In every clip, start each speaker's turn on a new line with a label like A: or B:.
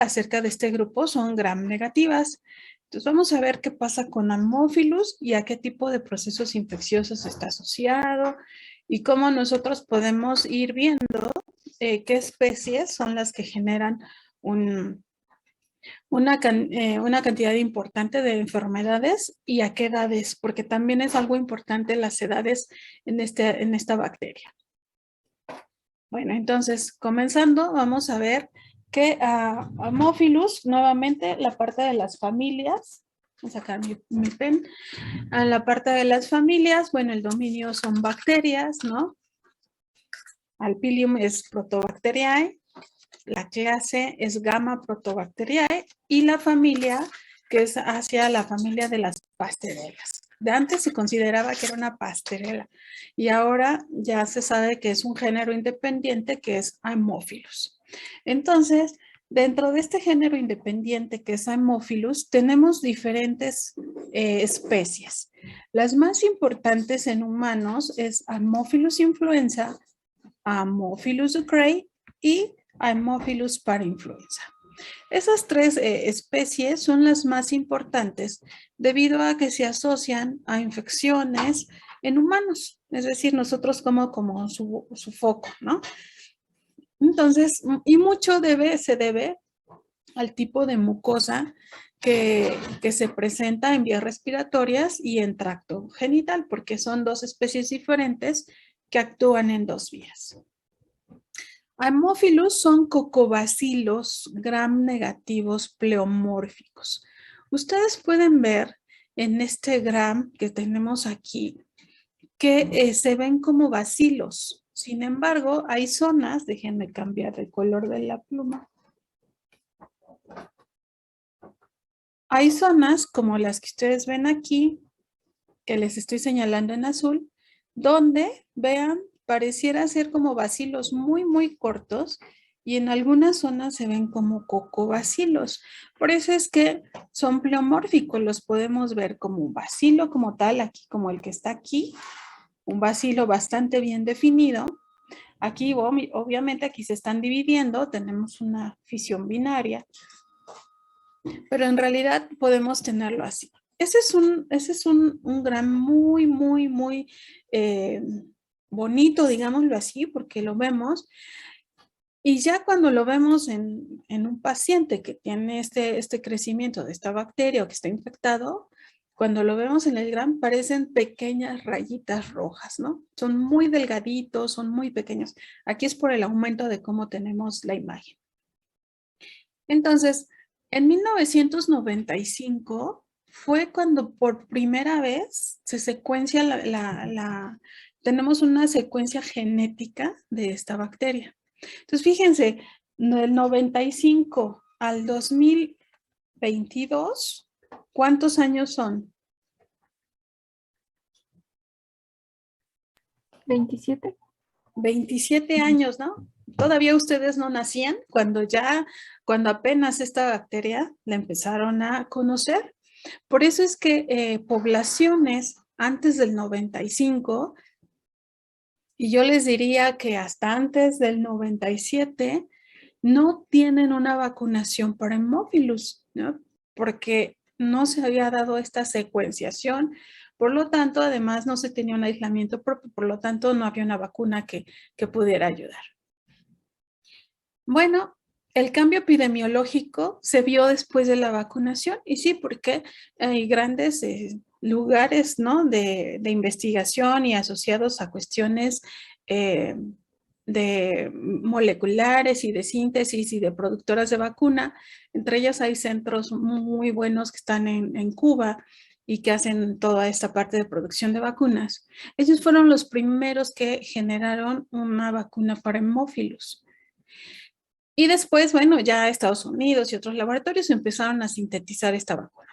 A: acerca de este grupo son gram negativas. Entonces vamos a ver qué pasa con Haemophilus y a qué tipo de procesos infecciosos está asociado y cómo nosotros podemos ir viendo qué especies son las que generan una cantidad importante de enfermedades y a qué edades, porque también es algo importante las edades en esta bacteria. Bueno, entonces, comenzando, vamos a ver que Haemophilus, nuevamente, la parte de las familias, voy a sacar mi pen, a la parte de las familias, bueno, el dominio son bacterias, ¿no? Alpilium es Protobacteriae, la clase es Gamma Protobacteriae y la familia que es hacia la familia de las pasterelas. De antes se consideraba que era una pasterela y ahora ya se sabe que es un género independiente que es Haemophilus. Entonces, dentro de este género independiente que es Haemophilus, tenemos diferentes especies. Las más importantes en humanos es Haemophilus influenza, Haemophilus ducreyi y Haemophilus parainfluenza. Esas tres especies son las más importantes debido a que se asocian a infecciones en humanos, es decir, nosotros como su foco, ¿no? Entonces, y mucho se debe al tipo de mucosa que se presenta en vías respiratorias y en tracto genital, porque son dos especies diferentes que actúan en dos vías. Haemophilus son cocobacilos gram negativos pleomórficos. Ustedes pueden ver en este gram que tenemos aquí que se ven como bacilos. Sin embargo, hay zonas, déjenme cambiar el color de la pluma. Hay zonas como las que ustedes ven aquí, que les estoy señalando en azul, donde, vean, pareciera ser como bacilos muy, muy cortos y en algunas zonas se ven como cocobacilos. Por eso es que son pleomórficos, los podemos ver como un bacilo como tal, aquí como el que está aquí, un bacilo bastante bien definido. Aquí, obviamente, aquí se están dividiendo, tenemos una fisión binaria, pero en realidad podemos tenerlo así. Ese es un gran muy, muy, muy bonito, digámoslo así, porque lo vemos. Y ya cuando lo vemos en un paciente que tiene este crecimiento de esta bacteria o que está infectado, cuando lo vemos en el gram parecen pequeñas rayitas rojas, ¿no? Son muy delgaditos, son muy pequeños. Aquí es por el aumento de cómo tenemos la imagen. Entonces, en 1995 fue cuando por primera vez se secuencia tenemos una secuencia genética de esta bacteria. Entonces, fíjense, del 95 al 2022, ¿cuántos años son?
B: 27.
A: 27 años, ¿no? Todavía ustedes no nacían cuando apenas esta bacteria la empezaron a conocer. Por eso es que poblaciones antes del 95, y yo les diría que hasta antes del 97, no tienen una vacunación para Haemophilus, ¿no? Porque no se había dado esta secuenciación. Por lo tanto, además no se tenía un aislamiento propio, por lo tanto no había una vacuna que pudiera ayudar. Bueno, el cambio epidemiológico se vio después de la vacunación y sí, porque hay grandes lugares, ¿no? de investigación y asociados a cuestiones de moleculares y de síntesis y de productoras de vacuna. Entre ellas hay centros muy buenos que están en Cuba y que hacen toda esta parte de producción de vacunas. Ellos fueron los primeros que generaron una vacuna para Haemophilus. Y después, bueno, ya Estados Unidos y otros laboratorios empezaron a sintetizar esta vacuna.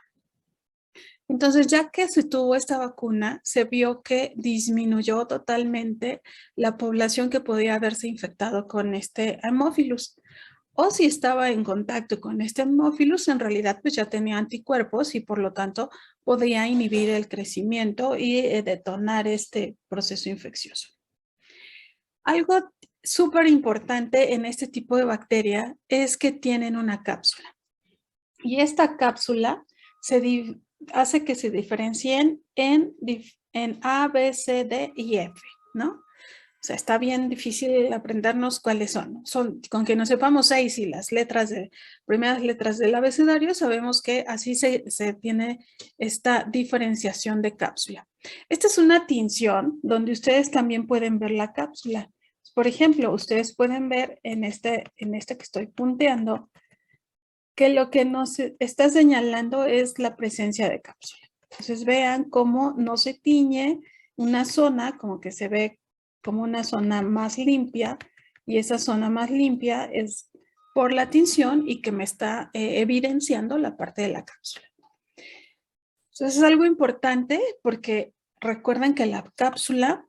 A: Entonces, ya que se tuvo esta vacuna, se vio que disminuyó totalmente la población que podía haberse infectado con este Haemophilus. O si estaba en contacto con este Haemophilus, en realidad pues ya tenía anticuerpos y por lo tanto podía inhibir el crecimiento y detonar este proceso infeccioso. Algo súper importante en este tipo de bacteria es que tienen una cápsula. Y esta cápsula hace que se diferencien en A, B, C, D y F, ¿no? O sea, está bien difícil aprendernos cuáles son. Con que nos sepamos 6 y las primeras letras del abecedario, sabemos que así se tiene esta diferenciación de cápsula. Esta es una tinción donde ustedes también pueden ver la cápsula. Por ejemplo, ustedes pueden ver en este que estoy punteando que lo que nos está señalando es la presencia de cápsula. Entonces vean cómo no se tiñe una zona, como que se ve como una zona más limpia, y esa zona más limpia es por la tinción y que me está evidenciando la parte de la cápsula. Entonces es algo importante porque recuerden que la cápsula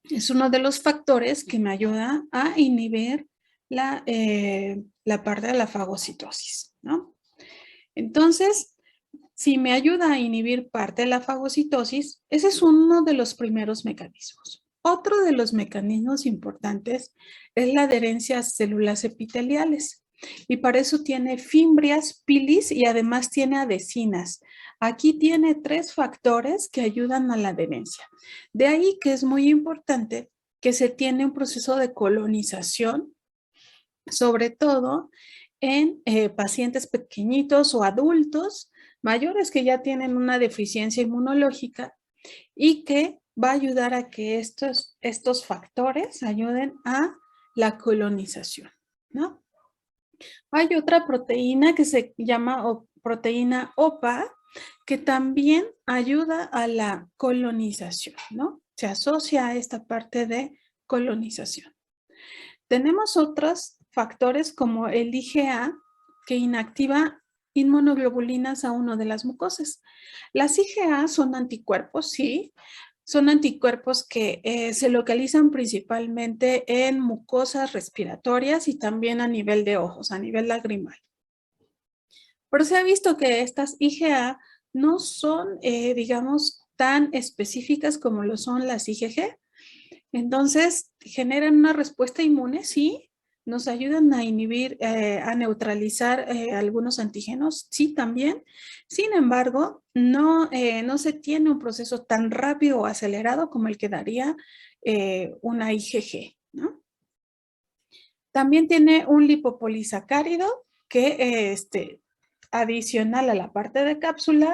A: es uno de los factores que me ayuda a inhibir la parte de la fagocitosis, ¿no? Entonces, si me ayuda a inhibir parte de la fagocitosis, ese es uno de los primeros mecanismos. Otro de los mecanismos importantes es la adherencia a células epiteliales. Y para eso tiene fimbrias, pilis y además tiene adhesinas. Aquí tiene 3 factores que ayudan a la adherencia. De ahí que es muy importante que se tiene un proceso de colonización, sobre todo en pacientes pequeñitos o adultos mayores que ya tienen una deficiencia inmunológica y que va a ayudar a que estos factores ayuden a la colonización, ¿no? Hay otra proteína que se llama proteína OPA, que también ayuda a la colonización, ¿no? Se asocia a esta parte de colonización. Tenemos otros factores como el IgA, que inactiva inmunoglobulinas A1 de las mucosas. Las IgA son anticuerpos, sí, son anticuerpos que se localizan principalmente en mucosas respiratorias y también a nivel de ojos, a nivel lagrimal. Pero se ha visto que estas IgA no son, digamos, tan específicas como lo son las IgG. Entonces, generan una respuesta inmune, sí, nos ayudan a inhibir, a neutralizar algunos antígenos, sí, también. Sin embargo, no se tiene un proceso tan rápido o acelerado como el que daría una IgG, ¿no? También tiene un lipopolisacárido que adicional a la parte de cápsula,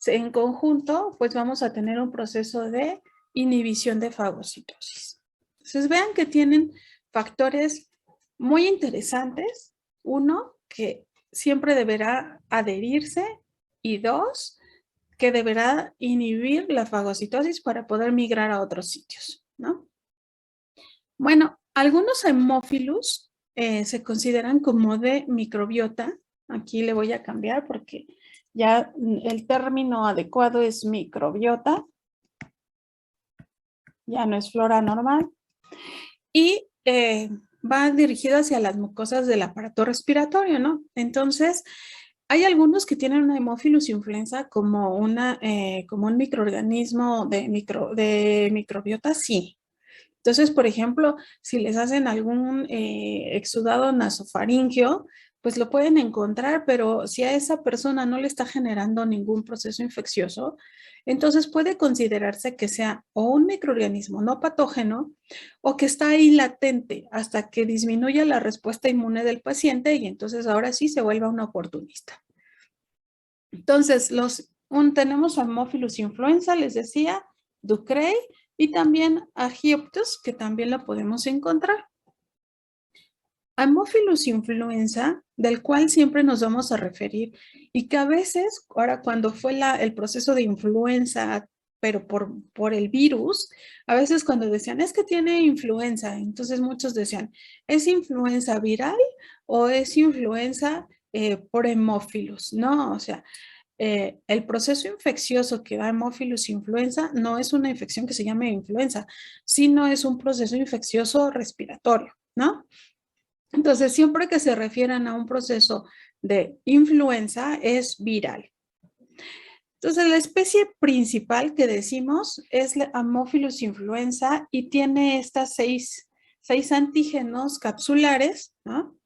A: en conjunto, pues vamos a tener un proceso de inhibición de fagocitosis. Entonces vean que tienen factores muy interesantes. Uno, que siempre deberá adherirse, y 2, que deberá inhibir la fagocitosis para poder migrar a otros sitios, ¿no? Bueno, algunos hemófilos se consideran como de microbiota. Aquí le voy a cambiar porque ya el término adecuado es microbiota. Ya no es flora normal. Y va dirigido hacia las mucosas del aparato respiratorio, ¿no? Entonces, hay algunos que tienen una Haemophilus influenza como un microorganismo de microbiota, sí. Entonces, por ejemplo, si les hacen algún exudado nasofaríngeo, pues lo pueden encontrar, pero si a esa persona no le está generando ningún proceso infeccioso, entonces puede considerarse que sea o un microorganismo no patógeno o que está ahí latente hasta que disminuya la respuesta inmune del paciente y entonces ahora sí se vuelva un oportunista. Entonces, tenemos Haemophilus influenza, les decía, Ducrey, y también Aegyptus, que también lo podemos encontrar. Haemophilus influenza, del cual siempre nos vamos a referir, y que a veces, ahora cuando fue el proceso de influenza, pero por el virus, a veces cuando decían, es que tiene influenza, entonces muchos decían, ¿es influenza viral o es influenza por Haemophilus? No, o sea, el proceso infeccioso que da Haemophilus influenza no es una infección que se llame influenza, sino es un proceso infeccioso respiratorio, ¿no? Entonces, siempre que se refieran a un proceso de influenza es viral. Entonces, la especie principal que decimos es la Haemophilus influenza y tiene estas seis 6 antígenos capsulares, ¿no?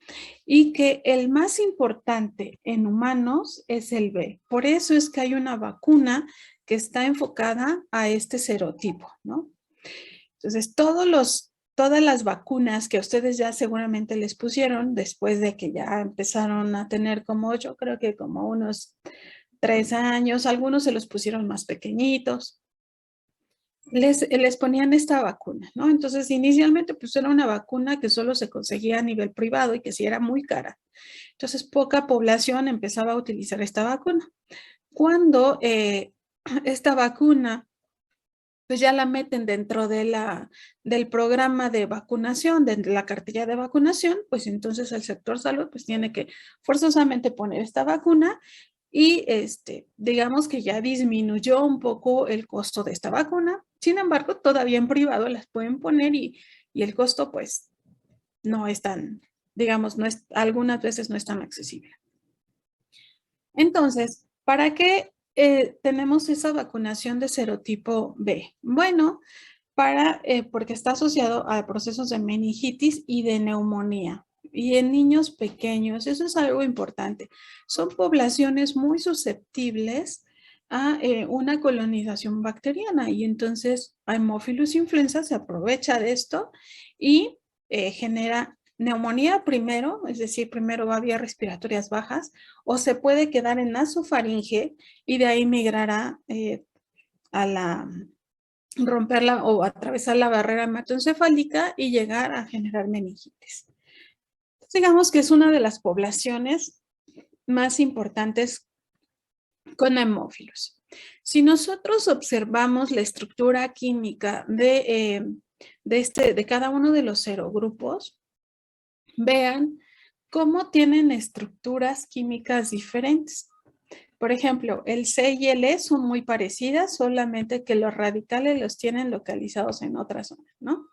A: Y que el más importante en humanos es el B. Por eso es que hay una vacuna que está enfocada a este serotipo, ¿no? Entonces, todas las vacunas que ustedes ya seguramente les pusieron después de que ya empezaron a tener como, yo creo que como unos 3 años, algunos se los pusieron más pequeñitos, les ponían esta vacuna, ¿no? Entonces, inicialmente, pues era una vacuna que solo se conseguía a nivel privado y que sí era muy cara. Entonces, poca población empezaba a utilizar esta vacuna. Cuando esta vacuna, pues ya la meten dentro del programa de vacunación, de la cartilla de vacunación, pues entonces el sector salud pues tiene que forzosamente poner esta vacuna y digamos que ya disminuyó un poco el costo de esta vacuna. Sin embargo, todavía en privado las pueden poner y el costo pues no es tan, digamos, no es, algunas veces no es tan accesible. Entonces, ¿para qué tenemos esa vacunación de serotipo B? Bueno, porque está asociado a procesos de meningitis y de neumonía. Y en niños pequeños, eso es algo importante. Son poblaciones muy susceptibles a una colonización bacteriana y entonces Haemophilus influenza se aprovecha de esto y genera neumonía primero, es decir, primero va a vías respiratorias bajas, o se puede quedar en nasofaringe y de ahí migrará a la romperla o atravesar la barrera hematoencefálica y llegar a generar meningitis. Entonces, digamos que es una de las poblaciones más importantes con hemófilos. Si nosotros observamos la estructura química de cada uno de los serogrupos, vean cómo tienen estructuras químicas diferentes. Por ejemplo, el C y el E son muy parecidas, solamente que los radicales los tienen localizados en otra zona, ¿no?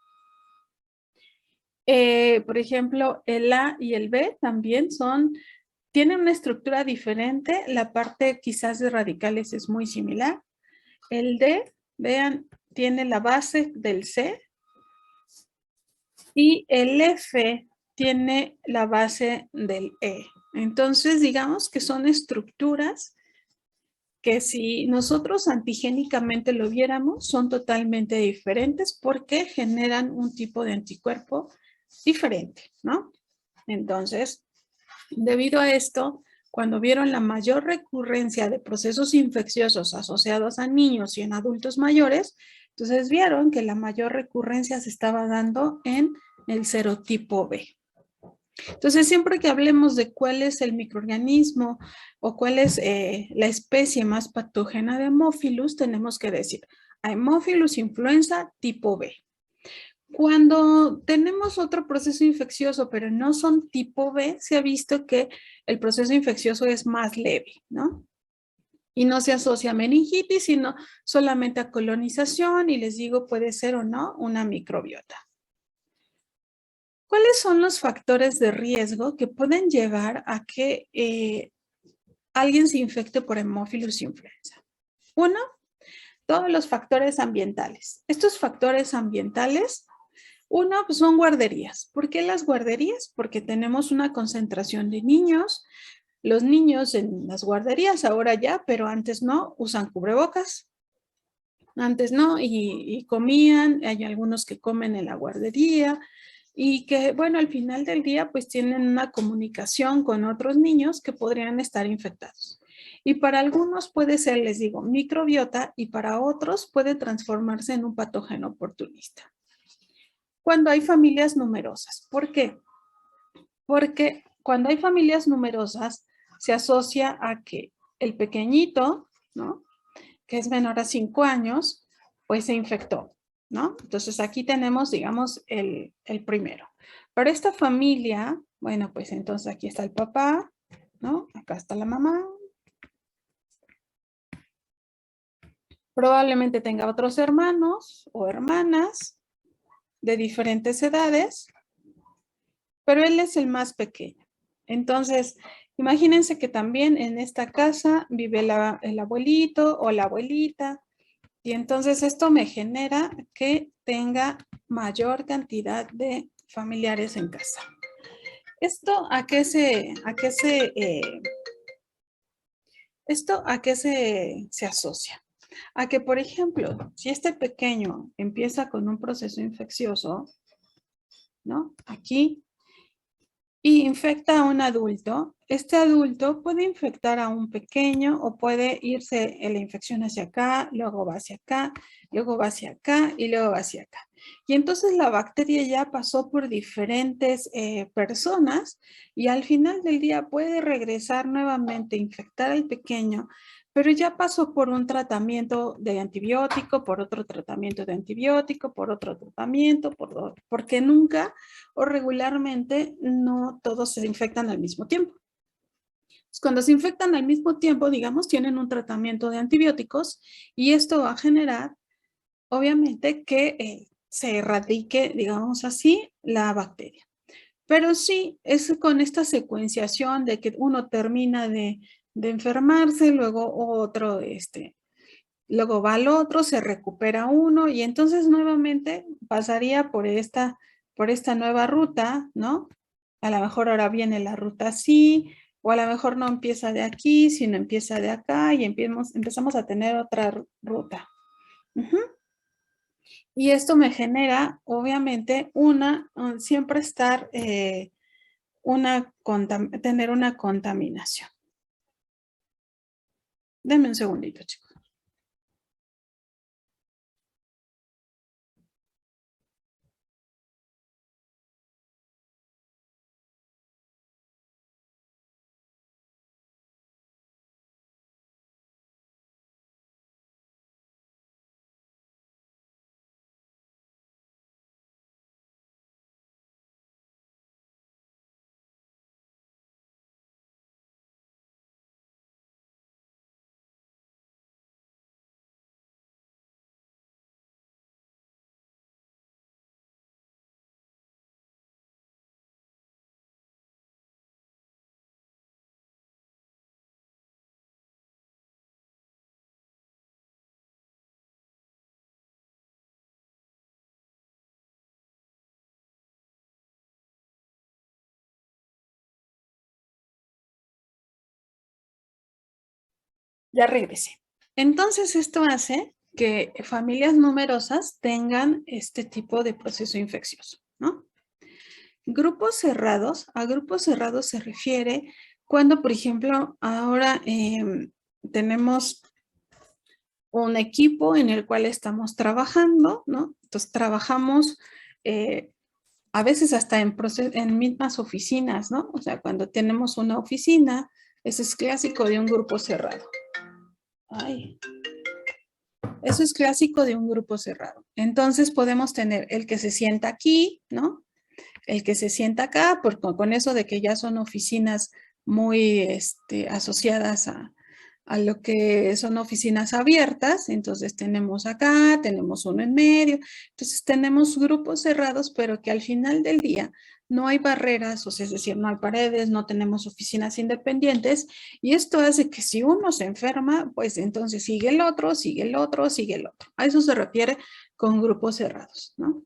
A: Por ejemplo, el A y el B también tienen una estructura diferente. La parte quizás de radicales es muy similar. El D, vean, tiene la base del C y el F tiene la base del E. Entonces, digamos que son estructuras que si nosotros antigénicamente lo viéramos, son totalmente diferentes porque generan un tipo de anticuerpo diferente, ¿no? Entonces, debido a esto, cuando vieron la mayor recurrencia de procesos infecciosos asociados a niños y en adultos mayores, entonces vieron que la mayor recurrencia se estaba dando en el serotipo B. Entonces, siempre que hablemos de cuál es el microorganismo o cuál es la especie más patógena de Haemophilus, tenemos que decir Haemophilus influenza tipo B. Cuando tenemos otro proceso infeccioso, pero no son tipo B, se ha visto que el proceso infeccioso es más leve, ¿no? Y no se asocia a meningitis, sino solamente a colonización y les digo, puede ser o no una microbiota. ¿Cuáles son los factores de riesgo que pueden llevar a que alguien se infecte por Haemophilus influenza? Uno, todos los factores ambientales. Estos factores ambientales, uno, pues son guarderías. ¿Por qué las guarderías? Porque tenemos una concentración de niños. Los niños en las guarderías, ahora ya, pero antes no, usan cubrebocas. Antes no, y comían, hay algunos que comen en la guardería, y que, bueno, al final del día, pues tienen una comunicación con otros niños que podrían estar infectados. Y para algunos puede ser, les digo, microbiota y para otros puede transformarse en un patógeno oportunista. Cuando hay familias numerosas, ¿por qué? Porque cuando hay familias numerosas se asocia a que el pequeñito, ¿no? Que es menor a 5 años, pues se infectó, ¿no? Entonces aquí tenemos, digamos, el primero. Para esta familia, bueno, pues entonces aquí está el papá, ¿no? Acá está la mamá. Probablemente tenga otros hermanos o hermanas de diferentes edades, pero él es el más pequeño. Entonces, imagínense que también en esta casa vive el abuelito o la abuelita, y entonces esto me genera que tenga mayor cantidad de familiares en casa. ¿Esto a qué se asocia? A que, por ejemplo, si este pequeño empieza con un proceso infeccioso, ¿no? Aquí, y infecta a un adulto, este adulto puede infectar a un pequeño o puede irse la infección hacia acá, luego va hacia acá, luego va hacia acá y luego va hacia acá. Y entonces la bacteria ya pasó por diferentes personas y al final del día puede regresar nuevamente a infectar al pequeño, pero ya pasó por un tratamiento de antibiótico, por otro tratamiento de antibiótico, por otro tratamiento, porque nunca o regularmente no todos se infectan al mismo tiempo. Cuando se infectan al mismo tiempo, digamos, tienen un tratamiento de antibióticos y esto va a generar, obviamente, que se erradique, digamos así, la bacteria. Pero sí, es con esta secuenciación de que uno termina de enfermarse, luego otro, luego va al otro, se recupera uno y entonces nuevamente pasaría por esta nueva ruta, ¿no? A lo mejor ahora viene la ruta así, o a lo mejor no empieza de aquí, sino empieza de acá y empezamos a tener otra ruta. Y esto me genera, obviamente, siempre estar, tener una contaminación. Denme un segundito, chicos. Ya regresé. Entonces, esto hace que familias numerosas tengan este tipo de proceso infeccioso, ¿no? Grupos cerrados, a grupos cerrados se refiere cuando, por ejemplo, ahora tenemos un equipo en el cual estamos trabajando, ¿no? Entonces, trabajamos a veces hasta en mismas oficinas, ¿no? O sea, cuando tenemos una oficina, eso es clásico de un grupo cerrado. Ay. Eso es clásico de un grupo cerrado. Entonces podemos tener el que se sienta aquí, ¿no? El que se sienta acá, porque con eso de que ya son oficinas muy asociadas a lo que son oficinas abiertas, entonces tenemos acá, tenemos uno en medio, entonces tenemos grupos cerrados, pero que al final del día no hay barreras, o sea, es decir, no hay paredes, no tenemos oficinas independientes, y esto hace que si uno se enferma, pues entonces sigue el otro, sigue el otro, sigue el otro. A eso se refiere con grupos cerrados, ¿no?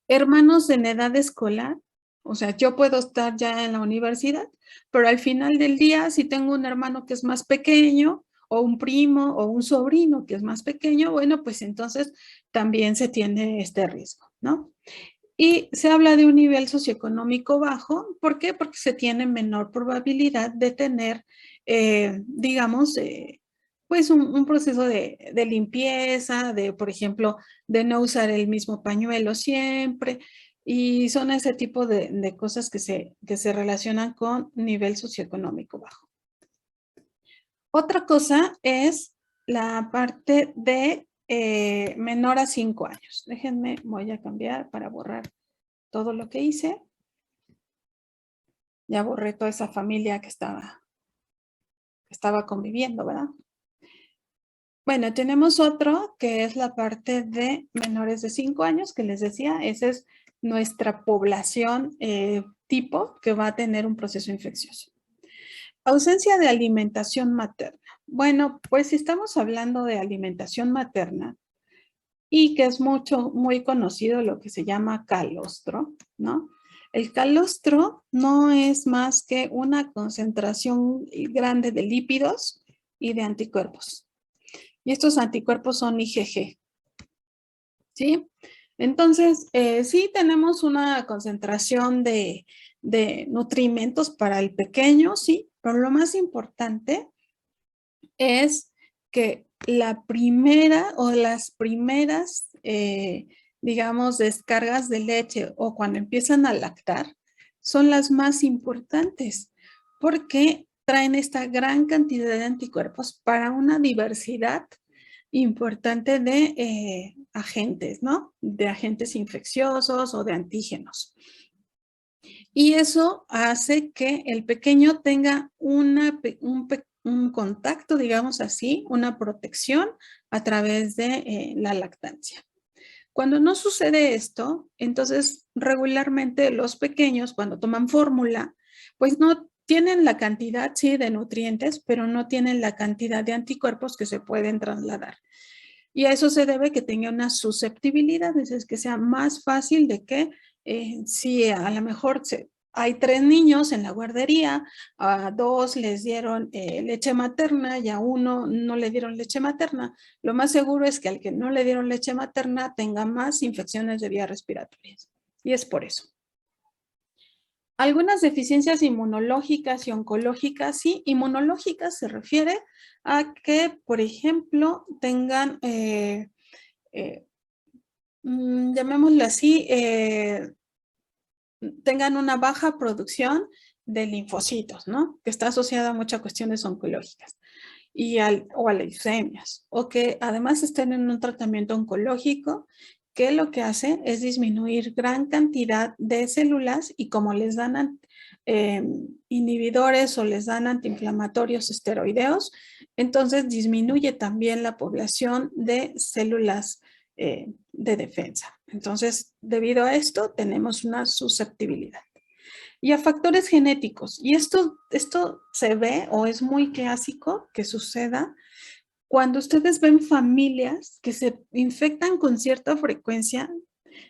A: Hermanos en edad escolar, o sea, yo puedo estar ya en la universidad, pero al final del día, si tengo un hermano que es más pequeño, o un primo, o un sobrino que es más pequeño, bueno, pues entonces también se tiene este riesgo, ¿no? Y se habla de un nivel socioeconómico bajo, ¿por qué? Porque se tiene menor probabilidad de tener, digamos, pues un proceso de limpieza, de, por ejemplo, de no usar el mismo pañuelo siempre, y son ese tipo de cosas que se relacionan con nivel socioeconómico bajo. Otra cosa es la parte de menor a 5 años. Déjenme, voy a cambiar para borrar todo lo que hice. Ya borré toda esa familia que estaba conviviendo, ¿verdad? Bueno, tenemos otro que es la parte de menores de 5 años, que les decía, esa es nuestra población tipo que va a tener un proceso infeccioso. Ausencia de alimentación materna. Bueno, pues si estamos hablando de alimentación materna, y que es muy conocido lo que se llama calostro, ¿no? El calostro no es más que una concentración grande de lípidos y de anticuerpos. Y estos anticuerpos son IgG, ¿sí? Entonces, sí tenemos una concentración de nutrimentos para el pequeño, sí, pero lo más importante es que la primera o las primeras, digamos, descargas de leche o cuando empiezan a lactar son las más importantes porque traen esta gran cantidad de anticuerpos para una diversidad importante de agentes, ¿no? De agentes infecciosos o de antígenos. Y eso hace que el pequeño tenga un contacto, digamos así, una protección a través de la lactancia. Cuando no sucede esto, entonces regularmente los pequeños cuando toman fórmula, pues no tienen la cantidad, sí, de nutrientes, pero no tienen la cantidad de anticuerpos que se pueden trasladar. Y a eso se debe que tenga una susceptibilidad, es que sea más fácil de que si a lo mejor hay 3 niños en la guardería, a 2 les dieron leche materna y a 1 no le dieron leche materna, lo más seguro es que al que no le dieron leche materna tenga más infecciones de vías respiratorias. Y es por eso. Algunas deficiencias inmunológicas y oncológicas, sí, inmunológicas se refiere a que, por ejemplo, tengan, llamémoslo así, tengan una baja producción de linfocitos, ¿no? Que está asociada a muchas cuestiones oncológicas o a leucemias, o que además estén en un tratamiento oncológico que lo que hace es disminuir gran cantidad de células y como les dan inhibidores o les dan antiinflamatorios esteroideos, entonces disminuye también la población de células de defensa. Entonces, debido a esto, tenemos una susceptibilidad. Y a factores genéticos. Y esto se ve o es muy clásico que suceda cuando ustedes ven familias que se infectan con cierta frecuencia,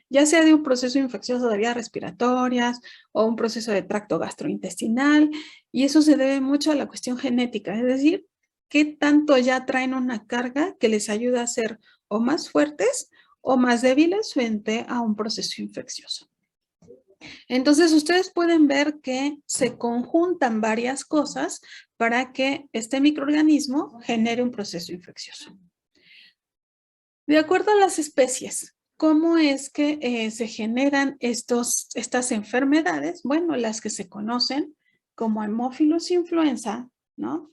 A: ya sea de un proceso infeccioso de vías respiratorias o un proceso de tracto gastrointestinal, y eso se debe mucho a la cuestión genética, es decir, qué tanto ya traen una carga que les ayuda a ser o más fuertes o más débiles frente a un proceso infeccioso. Entonces, ustedes pueden ver que se conjuntan varias cosas para que este microorganismo genere un proceso infeccioso. De acuerdo a las especies, ¿cómo es que se generan estas enfermedades? Bueno, las que se conocen como Haemophilus influenza, ¿no?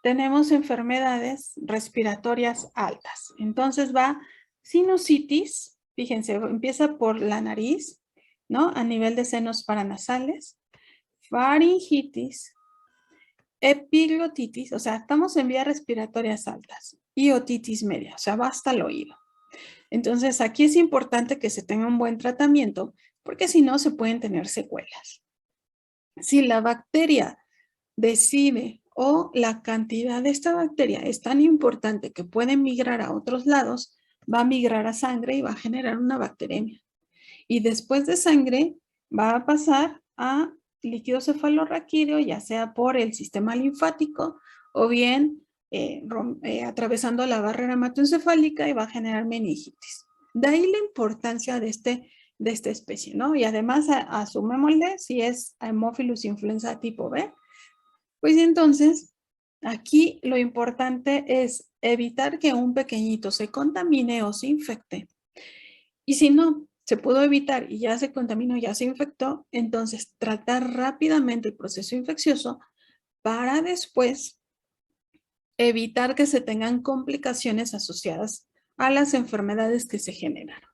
A: Tenemos enfermedades respiratorias altas. Entonces va sinusitis, fíjense, empieza por la nariz, ¿no? A nivel de senos paranasales, faringitis, epiglotitis, o sea, estamos en vías respiratorias altas, y otitis media, o sea, va hasta el oído. Entonces, aquí es importante que se tenga un buen tratamiento, porque si no, se pueden tener secuelas. Si la bacteria decide o la cantidad de esta bacteria es tan importante que puede migrar a otros lados, va a migrar a sangre y va a generar una bacteremia. Y después de sangre va a pasar a líquido cefalorraquídeo, ya sea por el sistema linfático o bien atravesando la barrera hematoencefálica y va a generar meningitis. De ahí la importancia de esta especie, ¿no? Y además asumémosle si es Haemophilus influenza tipo B, pues entonces aquí lo importante es evitar que un pequeñito se contamine o se infecte. Y si no se pudo evitar y ya se contaminó, ya se infectó, entonces tratar rápidamente el proceso infeccioso para después evitar que se tengan complicaciones asociadas a las enfermedades que se generaron.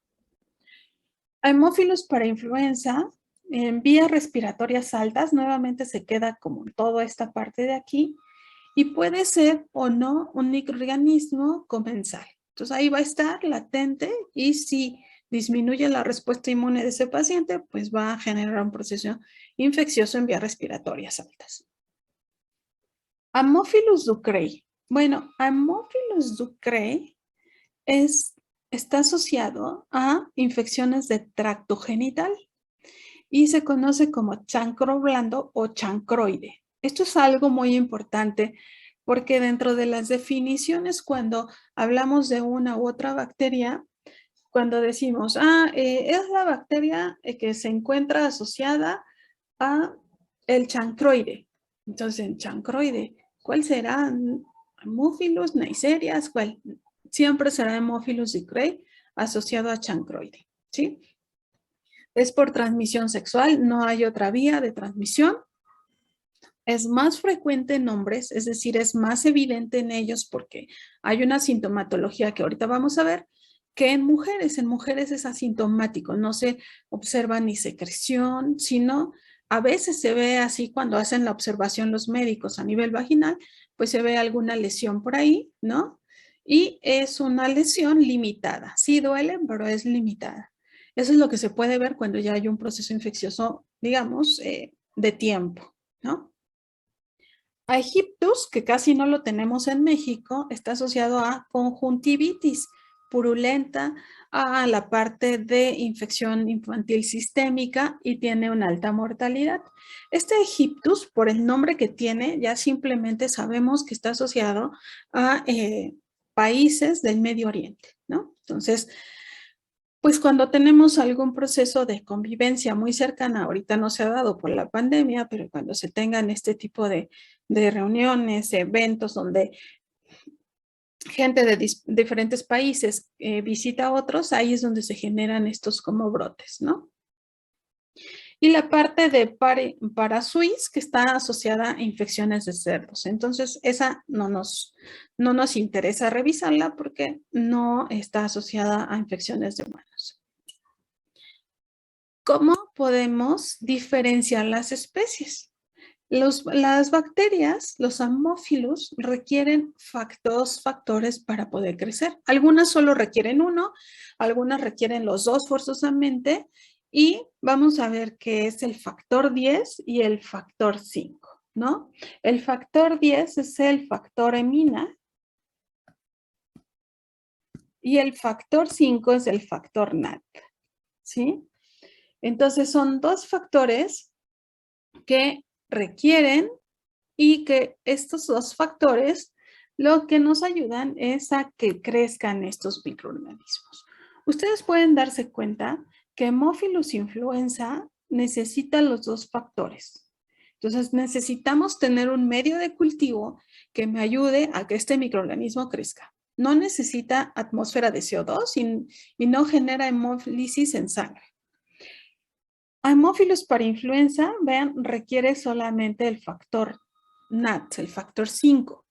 A: Haemophilus para influenza, en vías respiratorias altas, nuevamente se queda como en toda esta parte de aquí, y puede ser o no un microorganismo comensal. Entonces ahí va a estar latente y si disminuye la respuesta inmune de ese paciente, pues va a generar un proceso infeccioso en vías respiratorias altas. Haemophilus ducreyi. Bueno, Haemophilus ducreyi es está asociado a infecciones de tracto genital y se conoce como chancro blando o chancroide. Esto es algo muy importante porque dentro de las definiciones, cuando hablamos de una u otra bacteria, cuando decimos, es la bacteria que se encuentra asociada a el chancroide. Entonces, en chancroide, ¿cuál será? Haemophilus, Neisseria, ¿cuál? Siempre será Haemophilus ducreyi asociado a chancroide, ¿sí? Es por transmisión sexual, no hay otra vía de transmisión. Es más frecuente en hombres, es decir, es más evidente en ellos porque hay una sintomatología que ahorita vamos a ver, que en mujeres. En mujeres es asintomático, no se observa ni secreción, sino a veces se ve así cuando hacen la observación los médicos a nivel vaginal, pues se ve alguna lesión por ahí, ¿no? Y es una lesión limitada. Sí duele, pero es limitada. Eso es lo que se puede ver cuando ya hay un proceso infeccioso, digamos, de tiempo, ¿no? Aegyptus, que casi no lo tenemos en México, está asociado a conjuntivitis purulenta, a la parte de infección infantil sistémica y tiene una alta mortalidad. Este Aegyptus, por el nombre que tiene, ya simplemente sabemos que está asociado a países del Medio Oriente, ¿no? Entonces, pues cuando tenemos algún proceso de convivencia muy cercana, ahorita no se ha dado por la pandemia, pero cuando se tengan este tipo de reuniones, eventos donde gente de diferentes países visita a otros, ahí es donde se generan estos como brotes, ¿no? Y la parte de parasuis, que está asociada a infecciones de cerdos. Entonces, esa no nos interesa revisarla porque no está asociada a infecciones de humanos. ¿Cómo podemos diferenciar las especies? Las bacterias, los Haemophilus, requieren dos factores para poder crecer. Algunas solo requieren uno, algunas requieren los dos forzosamente y vamos a ver qué es el factor 10 y el factor 5, ¿no? El factor 10 es el factor hemina y el factor 5 es el factor NAT, ¿sí? Entonces son dos factores que requieren y que estos dos factores lo que nos ayudan es a que crezcan estos microorganismos. Ustedes pueden darse cuenta que Haemophilus influenza necesita los dos factores. Entonces necesitamos tener un medio de cultivo que me ayude a que este microorganismo crezca. No necesita atmósfera de CO2 y no genera hemólisis en sangre. Haemophilus para influenza, vean, requiere solamente el factor NAT, el factor 5.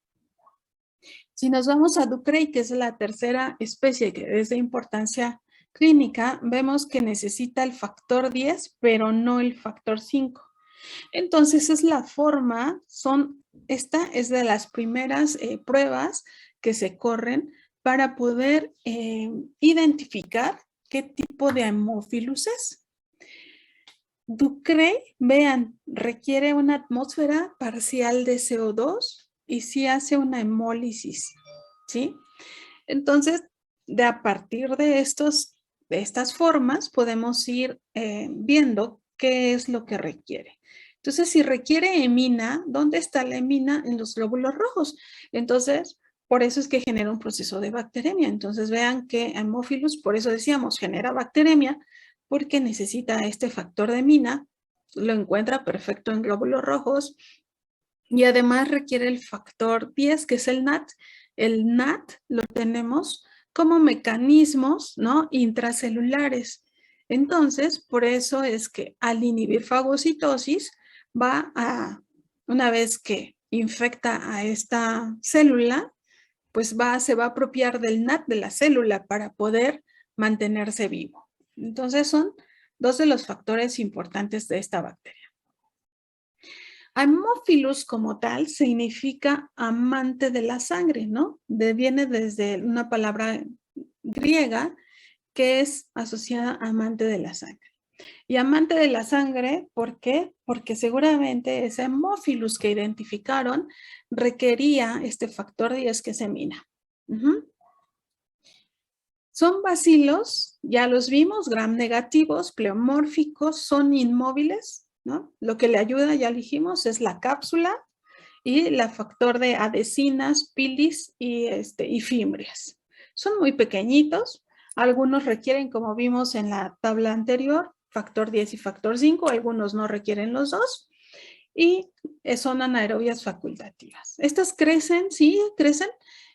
A: Si nos vamos a Ducreyi, que es la tercera especie que es de importancia clínica, vemos que necesita el factor 10, pero no el factor 5. Entonces es la forma, esta es de las primeras pruebas que se corren para poder identificar qué tipo de Haemophilus es. Ducreyi, vean, requiere una atmósfera parcial de CO2 y sí hace una hemólisis, ¿sí? Entonces, a partir de estas formas podemos ir viendo qué es lo que requiere. Entonces, si requiere hemina, ¿dónde está la hemina? En los glóbulos rojos. Entonces, por eso es que genera un proceso de bacteremia. Entonces, vean que Haemophilus, por eso decíamos, genera bacteremia, porque necesita este factor de hemina, lo encuentra perfecto en glóbulos rojos y además requiere el factor 10, que es el NAT. El NAT lo tenemos como mecanismos, ¿no?, intracelulares. Entonces, por eso es que al inhibir fagocitosis, una vez que infecta a esta célula, pues se va a apropiar del NAT de la célula para poder mantenerse vivo. Entonces son dos de los factores importantes de esta bacteria. Haemophilus como tal significa amante de la sangre, ¿no? Viene desde una palabra griega que es asociada a amante de la sangre. Y amante de la sangre, ¿por qué? Porque seguramente ese Haemophilus que identificaron requería este factor 10 que es hemina. Son bacilos, ya los vimos, gram negativos, pleomórficos, son inmóviles, ¿no? Lo que le ayuda, ya dijimos, es la cápsula y la factor de adhesinas, pilis y fimbrias. Son muy pequeñitos, algunos requieren, como vimos en la tabla anterior, factor 10 y factor 5, algunos no requieren los dos, y son anaerobias facultativas. Estas crecen, sí, crecen,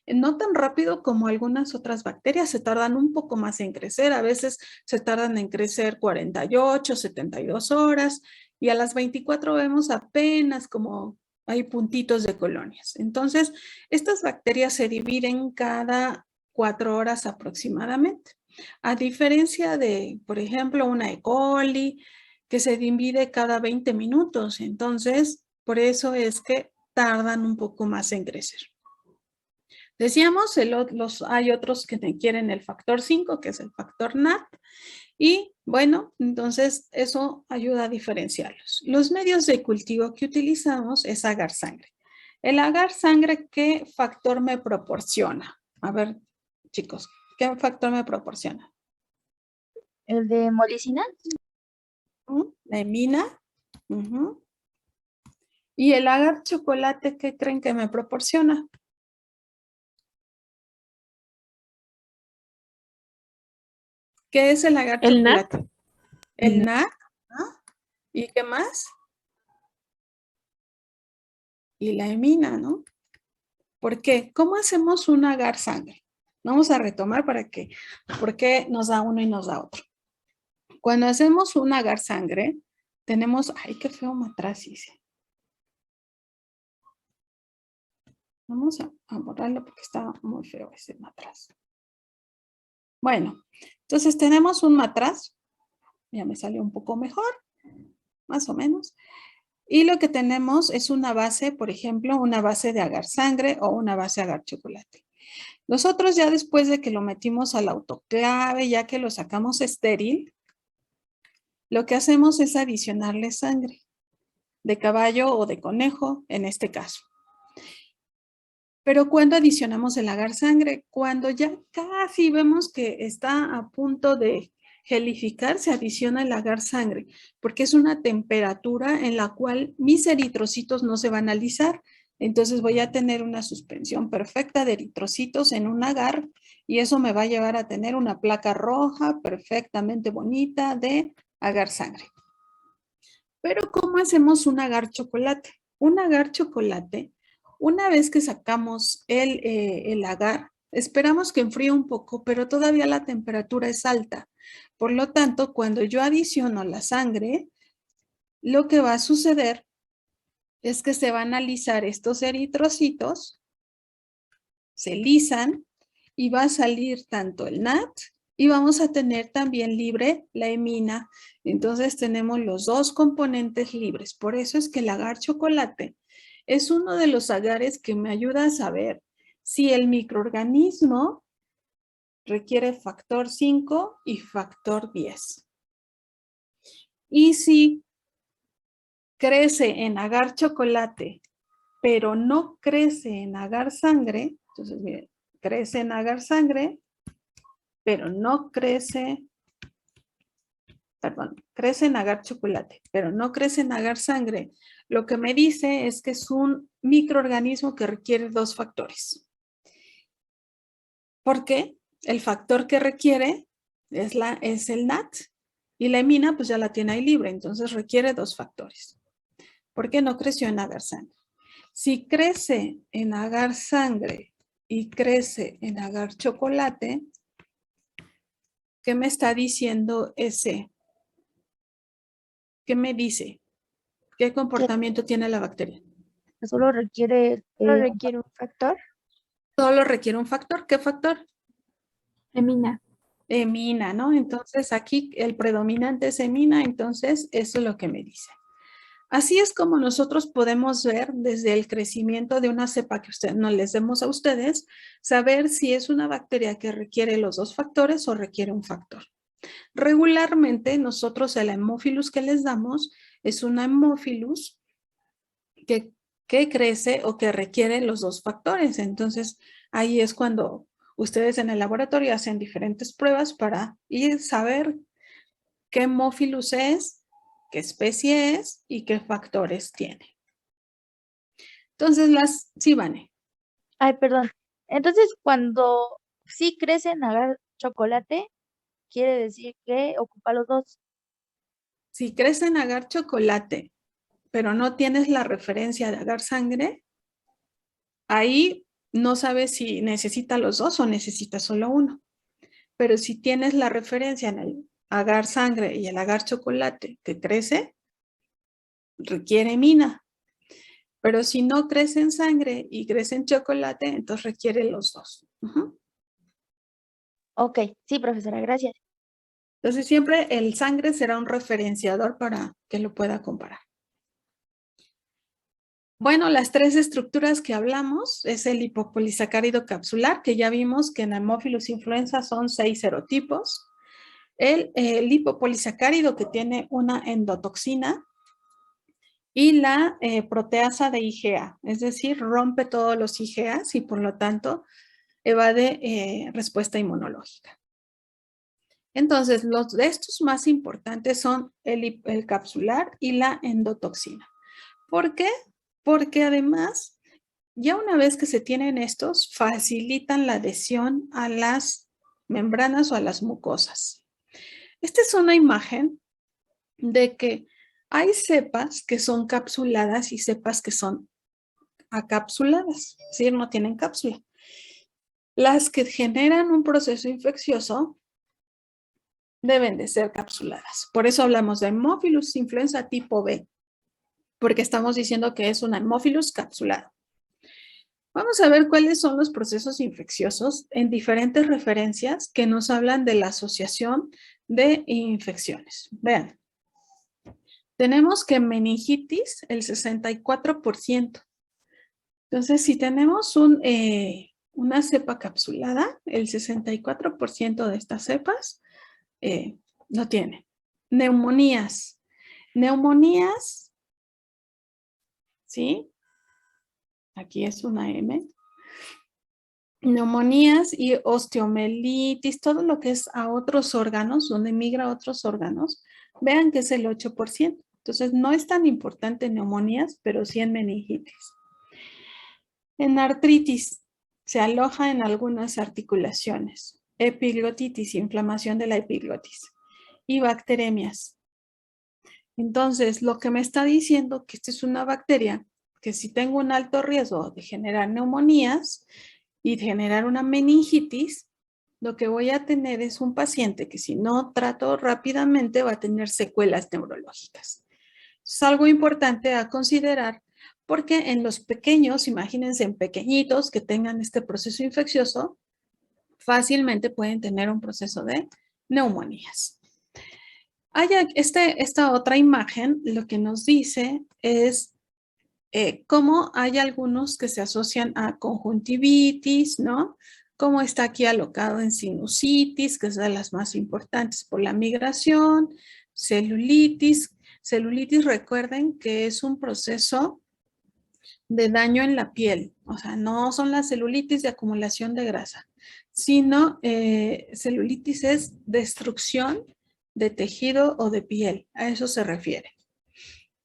A: no tan rápido como algunas otras bacterias, se tardan un poco más en crecer, a veces se tardan en crecer 48, 72 horas, y a las 24 vemos apenas como hay puntitos de colonias. Entonces, estas bacterias se dividen cada 4 horas aproximadamente. A diferencia de, por ejemplo, una E. coli, que se divide cada 20 minutos. Entonces, por eso es que tardan un poco más en crecer. Decíamos, hay otros que quieren el factor 5, que es el factor NAT. Y bueno, entonces eso ayuda a diferenciarlos. Los medios de cultivo que utilizamos es agar sangre. El agar sangre, ¿qué factor me proporciona? A ver, chicos, ¿qué factor me proporciona?
B: ¿El de molicina?
A: La hemina. ¿Y el agar chocolate qué creen que me proporciona? ¿Qué es el agar chocolate? El NAC. ¿Y qué más? Y la hemina, ¿no? ¿Por qué? ¿Cómo hacemos un agar sangre? Vamos a retomar para que, ¿por qué nos da uno y nos da otro? Cuando hacemos un agar sangre, tenemos, ay, qué feo matraz hice. Vamos a borrarlo porque está muy feo ese matraz. Bueno, entonces tenemos un matraz, ya me salió un poco mejor, más o menos. Y lo que tenemos es una base, por ejemplo, una base de agar sangre o una base de agar chocolate. Nosotros ya después de que lo metimos al autoclave, ya que lo sacamos estéril, lo que hacemos es adicionarle sangre de caballo o de conejo, en este caso. Pero ¿cuándo adicionamos el agar sangre? Cuando ya casi vemos que está a punto de gelificar, se adiciona el agar sangre, porque es una temperatura en la cual mis eritrocitos no se van a alisar. Entonces voy a tener una suspensión perfecta de eritrocitos en un agar y eso me va a llevar a tener una placa roja perfectamente bonita de agar sangre. Pero ¿cómo hacemos un agar chocolate? Un agar chocolate, una vez que sacamos el agar, esperamos que enfríe un poco, pero todavía la temperatura es alta. Por lo tanto, cuando yo adiciono la sangre, lo que va a suceder es que se van a alisar estos eritrocitos, se lisan y va a salir tanto el NAT y vamos a tener también libre la hemina. Entonces tenemos los dos componentes libres. Por eso es que el agar chocolate es uno de los agares que me ayuda a saber si el microorganismo requiere factor 5 y factor 10. Y si crece en agar chocolate, pero no crece en agar sangre, entonces miren, crece en agar sangre, pero no crece, crece en agar chocolate, pero no crece en agar sangre. Lo que me dice es que es un microorganismo que requiere dos factores. ¿Por qué? El factor que requiere es el NAT y la hemina pues ya la tiene ahí libre, entonces requiere dos factores. ¿Por qué no creció en agar sangre? Si crece en agar sangre y crece en agar chocolate, ¿qué me está diciendo ese? ¿Qué me dice? ¿Qué comportamiento tiene la bacteria?
B: Solo requiere
C: un factor.
A: Solo requiere un factor. ¿Qué factor?
C: Hemina.
A: Hemina, ¿no? Entonces aquí el predominante es hemina, entonces eso es lo que me dice. Así es como nosotros podemos ver desde el crecimiento de una cepa que no les demos a ustedes, saber si es una bacteria que requiere los dos factores o requiere un factor. Regularmente nosotros el Haemophilus que les damos es una Haemophilus que crece o que requiere los dos factores. Entonces ahí es cuando Ustedes en el laboratorio hacen diferentes pruebas para ir saber qué hemófilus es, qué especie es y qué factores tiene. Entonces, sí, Vane.
B: Ay, perdón. Entonces, cuando sí crece en agar chocolate, quiere decir que ocupa los dos.
A: Si crees en agar chocolate, pero no tienes la referencia de agar sangre, ahí no sabes si necesita los dos o necesita solo uno. Pero si tienes la referencia en el agar sangre y el agar chocolate que crece, requiere mina. Pero si no crece en sangre y crece en chocolate, entonces requiere los dos.
B: Ok, sí, profesora, gracias.
A: Entonces siempre el sangre será un referenciador para que lo pueda comparar. Bueno, las tres estructuras que hablamos es el lipopolisacárido capsular, que ya vimos que en Haemophilus influenza son 6 serotipos. El lipopolisacárido que tiene una endotoxina y la proteasa de IgA, es decir, rompe todos los IgAs y por lo tanto evade respuesta inmunológica. Entonces, los de estos más importantes son el capsular y la endotoxina. ¿Por qué? Porque además, ya una vez que se tienen estos, facilitan la adhesión a las membranas o a las mucosas. Esta es una imagen de que hay cepas que son capsuladas y cepas que son acapsuladas, es decir, no tienen cápsula. Las que generan un proceso infeccioso deben de ser capsuladas. Por eso hablamos de Haemophilus influenza tipo B, porque estamos diciendo que es un Haemophilus capsulado. Vamos a ver cuáles son los procesos infecciosos en diferentes referencias que nos hablan de la asociación de infecciones. Vean, tenemos que meningitis el 64%. Entonces, si tenemos una cepa capsulada, el 64% de estas cepas no tiene. Neumonías. Neumonías, ¿sí? Aquí es una M. Neumonías y osteomelitis, todo lo que es a otros órganos, donde migra a otros órganos, vean que es el 8%. Entonces, no es tan importante en neumonías, pero sí en meningitis. En artritis, se aloja en algunas articulaciones. Epiglotitis, inflamación de la epiglotis. Y bacteremias. Entonces, lo que me está diciendo que esta es una bacteria que si tengo un alto riesgo de generar neumonías y de generar una meningitis, lo que voy a tener es un paciente que si no trato rápidamente va a tener secuelas neurológicas. Es algo importante a considerar porque en los pequeños, imagínense en pequeñitos que tengan este proceso infeccioso, fácilmente pueden tener un proceso de neumonías. Esta otra imagen lo que nos dice es cómo hay algunos que se asocian a conjuntivitis, ¿no? Como está aquí alocado en sinusitis, que es de las más importantes por la migración, celulitis. Celulitis, recuerden que es un proceso de daño en la piel, o sea, no son las celulitis de acumulación de grasa, sino celulitis es destrucción de tejido o de piel, a eso se refiere.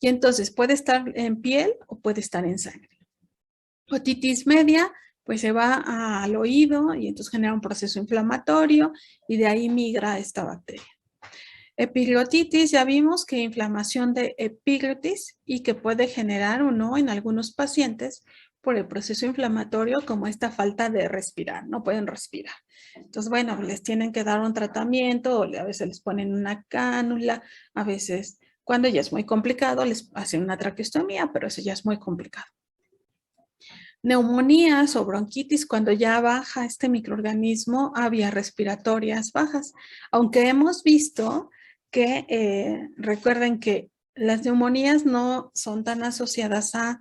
A: Y entonces puede estar en piel o puede estar en sangre. Otitis media, pues se va al oído y entonces genera un proceso inflamatorio y de ahí migra esta bacteria. Epiglotitis, ya vimos que inflamación de epiglotis y que puede generar o no en algunos pacientes por el proceso inflamatorio como esta falta de respirar, no pueden respirar. Entonces, bueno, les tienen que dar un tratamiento o a veces les ponen una cánula, a veces cuando ya es muy complicado les hacen una traqueostomía, pero eso ya es muy complicado. Neumonías o bronquitis cuando ya baja este microorganismo a vías respiratorias bajas, aunque hemos visto que recuerden que las neumonías no son tan asociadas a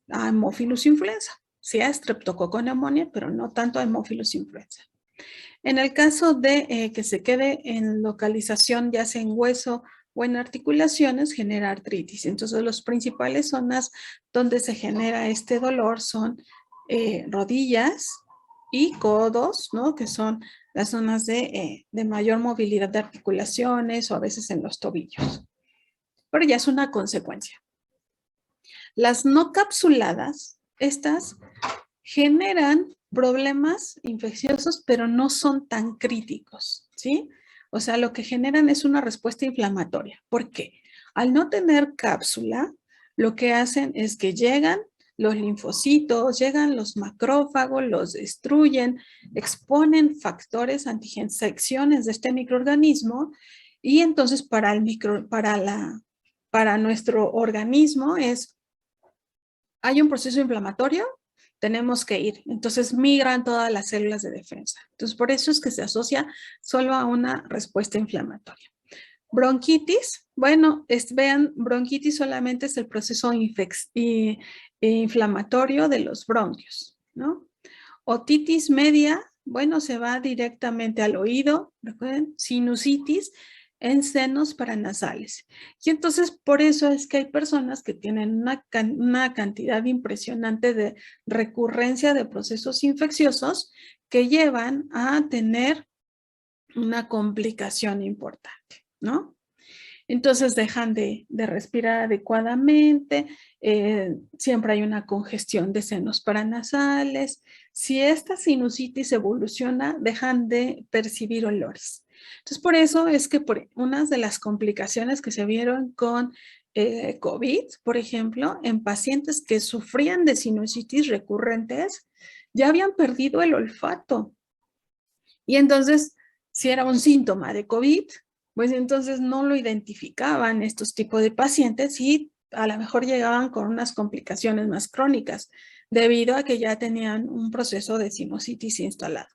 A: Haemophilus influenza, sí a Streptococcus pneumoniae, pero no tanto a Haemophilus influenza. En el caso de que se quede en localización ya sea en hueso o en articulaciones, genera artritis. Entonces, las principales zonas donde se genera este dolor son rodillas y codos, ¿no? Que son las zonas de mayor movilidad de articulaciones o a veces en los tobillos. Pero ya es una consecuencia. Las no capsuladas, estas generan problemas infecciosos, pero no son tan críticos, ¿sí? O sea, lo que generan es una respuesta inflamatoria. ¿Por qué? Al no tener cápsula, lo que hacen es que llegan los linfocitos, llegan los macrófagos, los destruyen, exponen factores antiinfecciones de este microorganismo y entonces para nuestro organismo hay un proceso inflamatorio, tenemos que ir. Entonces migran todas las células de defensa. Entonces por eso es que se asocia solo a una respuesta inflamatoria. Bronquitis, bueno, vean, bronquitis solamente es el proceso inflamatorio de los bronquios, ¿no? Otitis media, bueno, se va directamente al oído, recuerden, sinusitis en senos paranasales. Y entonces por eso es que hay personas que tienen una cantidad impresionante de recurrencia de procesos infecciosos que llevan a tener una complicación importante, ¿no? Entonces dejan de respirar adecuadamente, siempre hay una congestión de senos paranasales. Si esta sinusitis evoluciona, dejan de percibir olores. Entonces por eso es que por unas de las complicaciones que se vieron con COVID, por ejemplo, en pacientes que sufrían de sinusitis recurrentes, ya habían perdido el olfato. Y entonces, si era un síntoma de COVID, pues entonces no lo identificaban estos tipos de pacientes y a lo mejor llegaban con unas complicaciones más crónicas debido a que ya tenían un proceso de sinusitis instalado.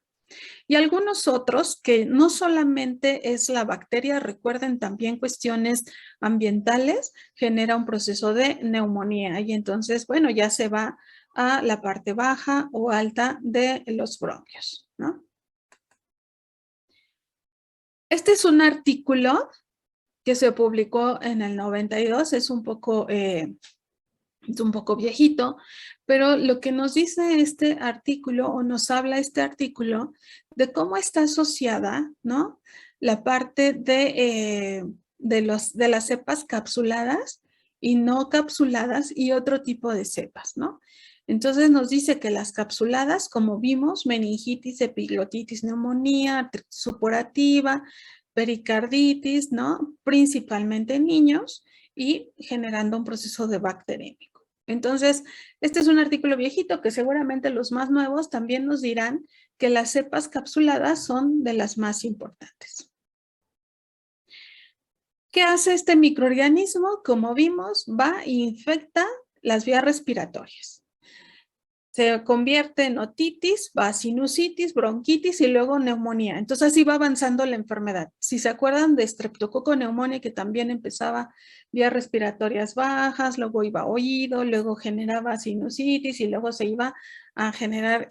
A: Y algunos otros que no solamente es la bacteria, recuerden también cuestiones ambientales, genera un proceso de neumonía y entonces, bueno, ya se va a la parte baja o alta de los bronquios, ¿no? Este es un artículo que se publicó en el 92, es un poco viejito, pero lo que nos dice este artículo o nos habla este artículo de cómo está asociada, ¿no? La parte de las cepas capsuladas y no capsuladas y otro tipo de cepas, ¿no? Entonces nos dice que las capsuladas, como vimos, meningitis, epiglotitis, neumonía, artritis supurativa, pericarditis, ¿no? Principalmente en niños y generando un proceso de bacterémico. Entonces, este es un artículo viejito que seguramente los más nuevos también nos dirán que las cepas capsuladas son de las más importantes. ¿Qué hace este microorganismo? Como vimos, va e infecta las vías respiratorias. Se convierte en otitis, va a sinusitis, bronquitis y luego neumonía. Entonces así va avanzando la enfermedad. Si se acuerdan de Streptococcus pneumoniae, que también empezaba vías respiratorias bajas, luego iba a oído, luego generaba sinusitis y luego se iba a generar,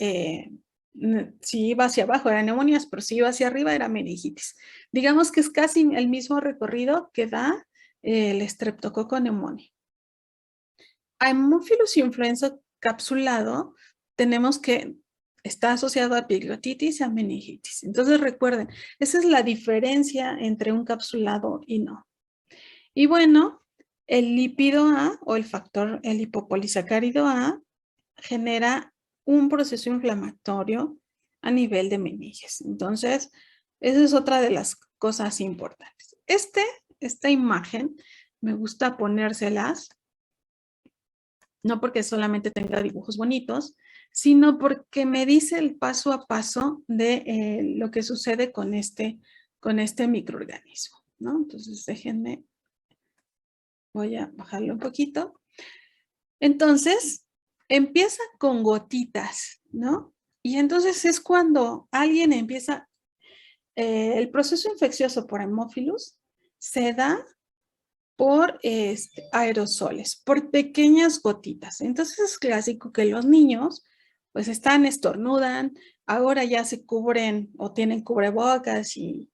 A: si iba hacia abajo eran neumonías, pero si iba hacia arriba era meningitis. Digamos que es casi el mismo recorrido que da el Streptococcus pneumoniae. Haemophilus influenza capsulado, tenemos que está asociado a epiglotitis y a meningitis. Entonces recuerden, esa es la diferencia entre un capsulado y no. Y bueno, el lípido A o el lipopolisacárido A genera un proceso inflamatorio a nivel de meninges. Entonces, esa es otra de las cosas importantes. Esta imagen me gusta ponérselas no porque solamente tenga dibujos bonitos, sino porque me dice el paso a paso de lo que sucede con este microorganismo, ¿no? Entonces, déjenme, voy a bajarlo un poquito. Entonces, empieza con gotitas, ¿no? Y entonces es cuando alguien empieza, el proceso infeccioso por Haemophilus se da por aerosoles, por pequeñas gotitas. Entonces es clásico que los niños pues estornudan, ahora ya se cubren o tienen cubrebocas y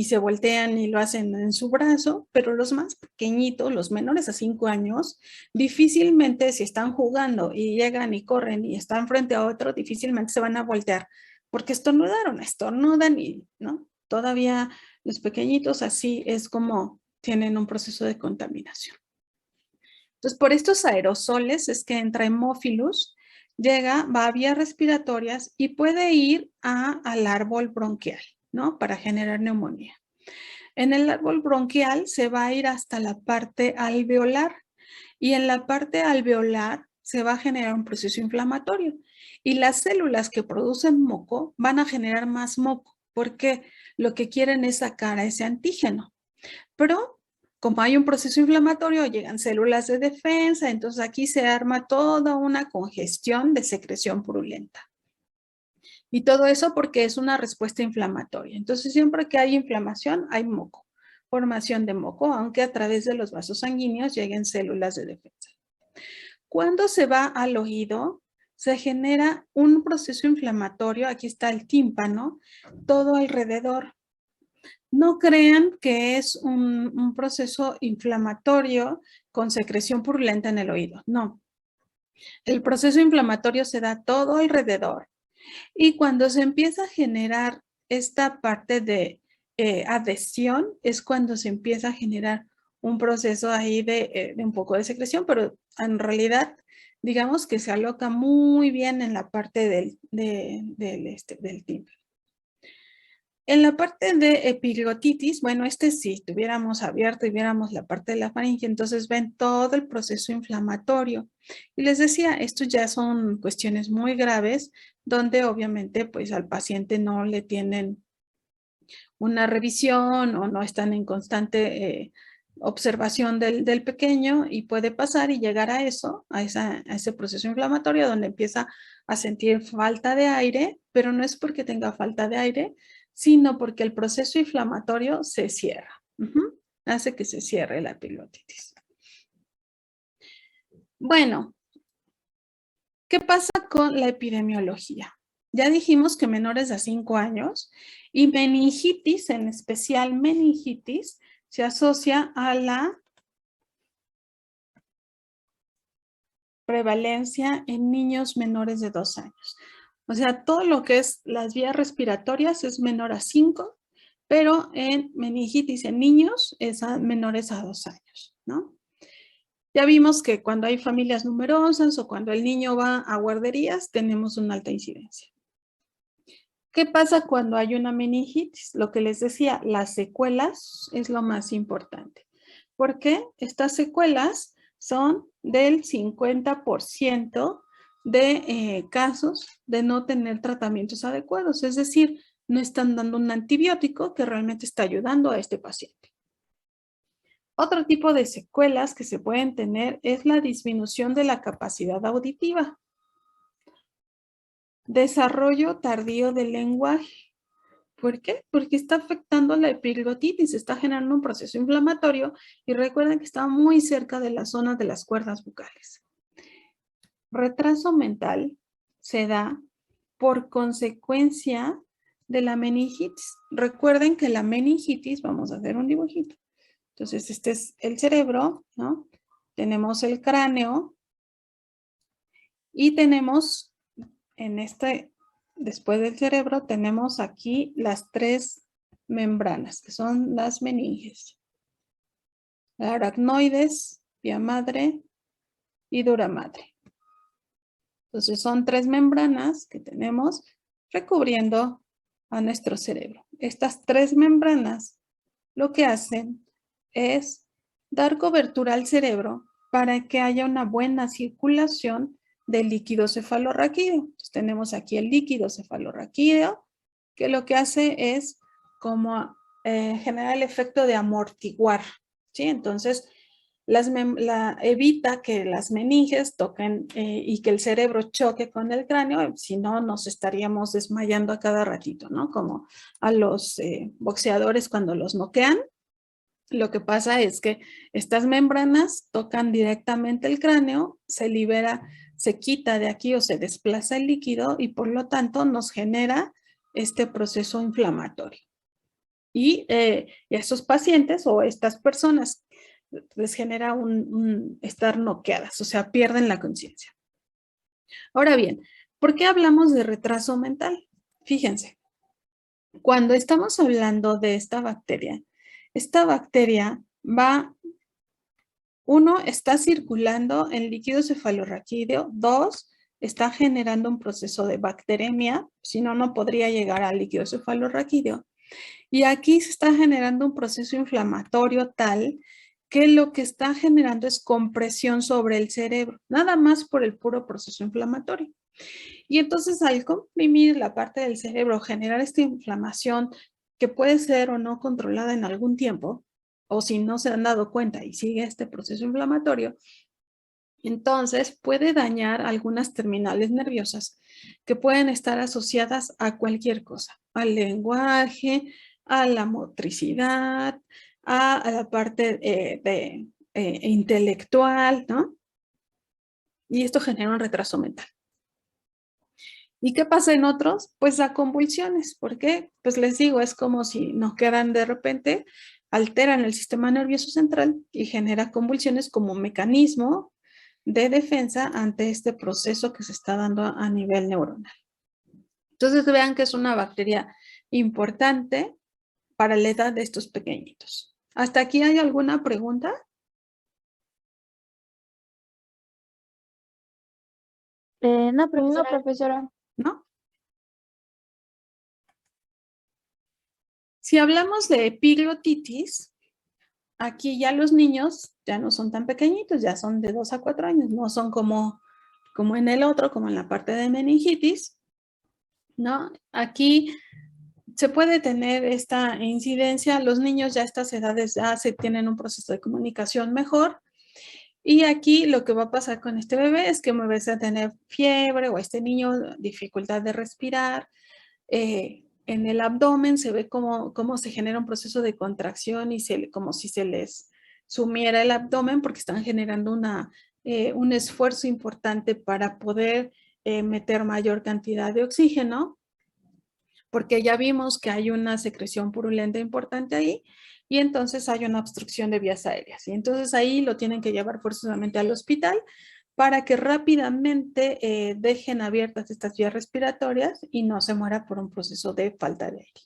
A: se voltean y lo hacen en su brazo, pero los más pequeñitos, los menores a 5 años, difícilmente si están jugando y llegan y corren y están frente a otro, difícilmente se van a voltear porque estornudan y, ¿no? Todavía los pequeñitos así es como tienen un proceso de contaminación. Entonces, por estos aerosoles es que entra Hemófilus, va a vías respiratorias y puede ir al árbol bronquial, ¿no? Para generar neumonía. En el árbol bronquial se va a ir hasta la parte alveolar y en la parte alveolar se va a generar un proceso inflamatorio y las células que producen moco van a generar más moco porque lo que quieren es sacar a ese antígeno. Pero como hay un proceso inflamatorio, llegan células de defensa, entonces aquí se arma toda una congestión de secreción purulenta. Y todo eso porque es una respuesta inflamatoria. Entonces, siempre que hay inflamación, hay moco, formación de moco, aunque a través de los vasos sanguíneos lleguen células de defensa. Cuando se va al oído, se genera un proceso inflamatorio, aquí está el tímpano, todo alrededor. No crean que es un proceso inflamatorio con secreción purulenta en el oído, no. El proceso inflamatorio se da todo alrededor y cuando se empieza a generar esta parte de adhesión es cuando se empieza a generar un proceso ahí de un poco de secreción, pero en realidad digamos que se aloca muy bien en la parte del tímpano. En la parte de epiglotitis, bueno, si tuviéramos abierto y viéramos la parte de la faringe, entonces ven todo el proceso inflamatorio. Y les decía, estos ya son cuestiones muy graves, donde obviamente pues al paciente no le tienen una revisión o no están en constante observación del pequeño y puede pasar y llegar a eso, a ese proceso inflamatorio donde empieza a sentir falta de aire, pero no es porque tenga falta de aire, sino porque el proceso inflamatorio se cierra. Hace que se cierre la epiglotitis. Bueno, ¿qué pasa con la epidemiología? Ya dijimos que menores de 5 años y meningitis, en especial meningitis, se asocia a la prevalencia en niños menores de 2 años. O sea, todo lo que es las vías respiratorias es menor a 5, pero en meningitis en niños es a menores a 2 años, ¿no? Ya vimos que cuando hay familias numerosas o cuando el niño va a guarderías, tenemos una alta incidencia. ¿Qué pasa cuando hay una meningitis? Lo que les decía, las secuelas es lo más importante. Porque estas secuelas son del 50% de casos de no tener tratamientos adecuados. Es decir, no están dando un antibiótico que realmente está ayudando a este paciente. Otro tipo de secuelas que se pueden tener es la disminución de la capacidad auditiva. Desarrollo tardío del lenguaje. ¿Por qué? Porque está afectando la epiglotitis, está generando un proceso inflamatorio y recuerden que está muy cerca de la zona de las cuerdas bucales. Retraso mental se da por consecuencia de la meningitis. Recuerden que la meningitis, vamos a hacer un dibujito. Entonces, este es el cerebro, ¿no? Tenemos el cráneo y tenemos después del cerebro, tenemos aquí las 3 membranas, que son las meninges. La aracnoides, vía madre y dura madre. Entonces, son 3 membranas que tenemos recubriendo a nuestro cerebro. Estas 3 membranas lo que hacen es dar cobertura al cerebro para que haya una buena circulación del líquido cefalorraquídeo. Entonces, tenemos aquí el líquido cefalorraquídeo, que lo que hace es como generar el efecto de amortiguar, ¿sí? Entonces, evita que las meninges toquen y que el cerebro choque con el cráneo, si no nos estaríamos desmayando a cada ratito, ¿no? Como a los boxeadores cuando los noquean. Lo que pasa es que estas membranas tocan directamente el cráneo, se libera, se quita de aquí o se desplaza el líquido y por lo tanto nos genera este proceso inflamatorio. Y a esos pacientes o a estas personas les genera un estar noqueadas, o sea, pierden la conciencia. Ahora bien, ¿por qué hablamos de retraso mental? Fíjense, cuando estamos hablando de esta bacteria va, uno, está circulando en líquido cefalorraquídeo, dos, está generando un proceso de bacteremia, si no, no podría llegar al líquido cefalorraquídeo. Y aquí se está generando un proceso inflamatorio tal que lo que está generando es compresión sobre el cerebro, nada más por el puro proceso inflamatorio. Y entonces al comprimir la parte del cerebro, generar esta inflamación que puede ser o no controlada en algún tiempo, o si no se han dado cuenta y sigue este proceso inflamatorio, entonces puede dañar algunas terminales nerviosas que pueden estar asociadas a cualquier cosa, al lenguaje, a la motricidad, a la parte intelectual, ¿no? Y esto genera un retraso mental. ¿Y qué pasa en otros? Pues da convulsiones. ¿Por qué? Pues les digo, es como si nos quedan de repente, alteran el sistema nervioso central y genera convulsiones como mecanismo de defensa ante este proceso que se está dando a nivel neuronal. Entonces vean que es una bacteria importante para la edad de estos pequeñitos. ¿Hasta aquí hay alguna pregunta?
B: No,
C: No,
B: profesora.
C: profesora.
A: ¿No? Si hablamos de epiglotitis, aquí ya los niños ya no son tan pequeñitos, ya son de 2 a 4 años, no son como en el otro, como en la parte de meningitis, ¿no? Aquí se puede tener esta incidencia, los niños ya a estas edades ya se tienen un proceso de comunicación mejor, y aquí lo que va a pasar con este bebé es que me va a tener fiebre o este niño dificultad de respirar, en el abdomen se ve cómo se genera un proceso de contracción y como si se les sumiera el abdomen porque están generando un esfuerzo importante para poder meter mayor cantidad de oxígeno, porque ya vimos que hay una secreción purulenta importante ahí y entonces hay una obstrucción de vías aéreas. Y entonces ahí lo tienen que llevar forzosamente al hospital para que rápidamente dejen abiertas estas vías respiratorias y no se muera por un proceso de falta de aire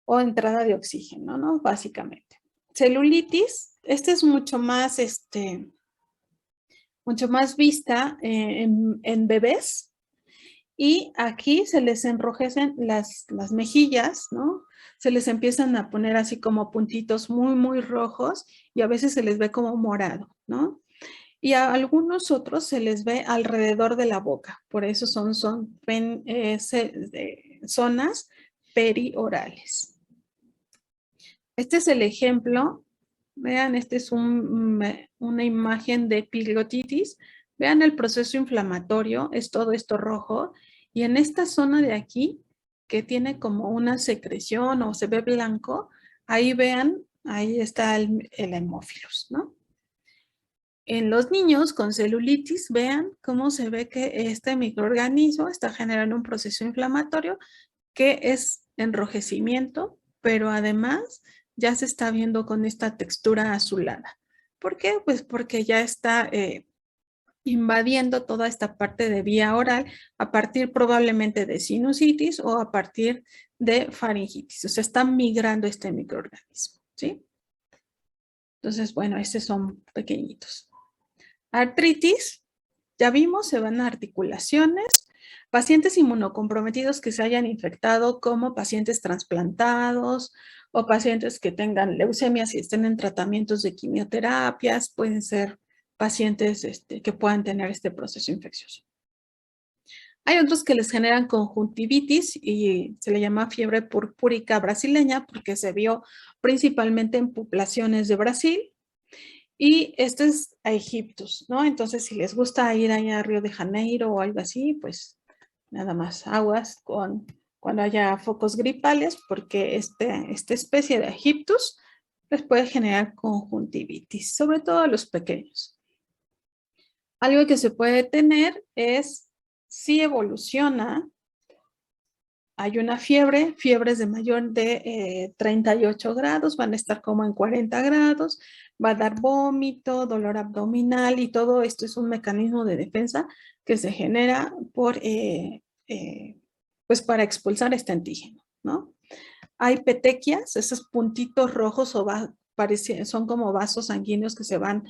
A: o entrada de oxígeno, ¿no? Básicamente. Celulitis, esta es mucho más vista en bebés, y aquí se les enrojecen las mejillas, ¿no? Se les empiezan a poner así como puntitos muy, muy rojos y a veces se les ve como morado, ¿no? Y a algunos otros se les ve alrededor de la boca, por eso son zonas periorales. Este es el ejemplo, vean, este es una imagen de epiglotitis, vean el proceso inflamatorio, es todo esto rojo, y en esta zona de aquí, que tiene como una secreción o se ve blanco, ahí vean, ahí está el hemófilos, ¿no? En los niños con celulitis, vean cómo se ve que este microorganismo está generando un proceso inflamatorio que es enrojecimiento, pero además ya se está viendo con esta textura azulada. ¿Por qué? Pues porque ya está invadiendo toda esta parte de vía oral a partir probablemente de sinusitis o a partir de faringitis. O sea, está migrando este microorganismo, ¿sí? Entonces, bueno, estos son pequeñitos. Artritis, ya vimos, se van a articulaciones. Pacientes inmunocomprometidos que se hayan infectado, como pacientes trasplantados o pacientes que tengan leucemias y estén en tratamientos de quimioterapias, pueden ser pacientes que puedan tener este proceso infeccioso. Hay otros que les generan conjuntivitis y se le llama fiebre purpúrica brasileña porque se vio principalmente en poblaciones de Brasil. Y esto es a Egiptus, ¿no? Entonces, si les gusta ir allá a Río de Janeiro o algo así, pues nada más aguas cuando haya focos gripales, porque esta especie de Egiptus les puede generar conjuntivitis, sobre todo a los pequeños. Algo que se puede tener es, si evoluciona, hay una fiebre, fiebres de mayor de 38 grados, van a estar como en 40 grados, va a dar vómito, dolor abdominal y todo esto es un mecanismo de defensa que se genera por pues para expulsar este antígeno, ¿no? Hay petequias, esos puntitos rojos o son como vasos sanguíneos que se van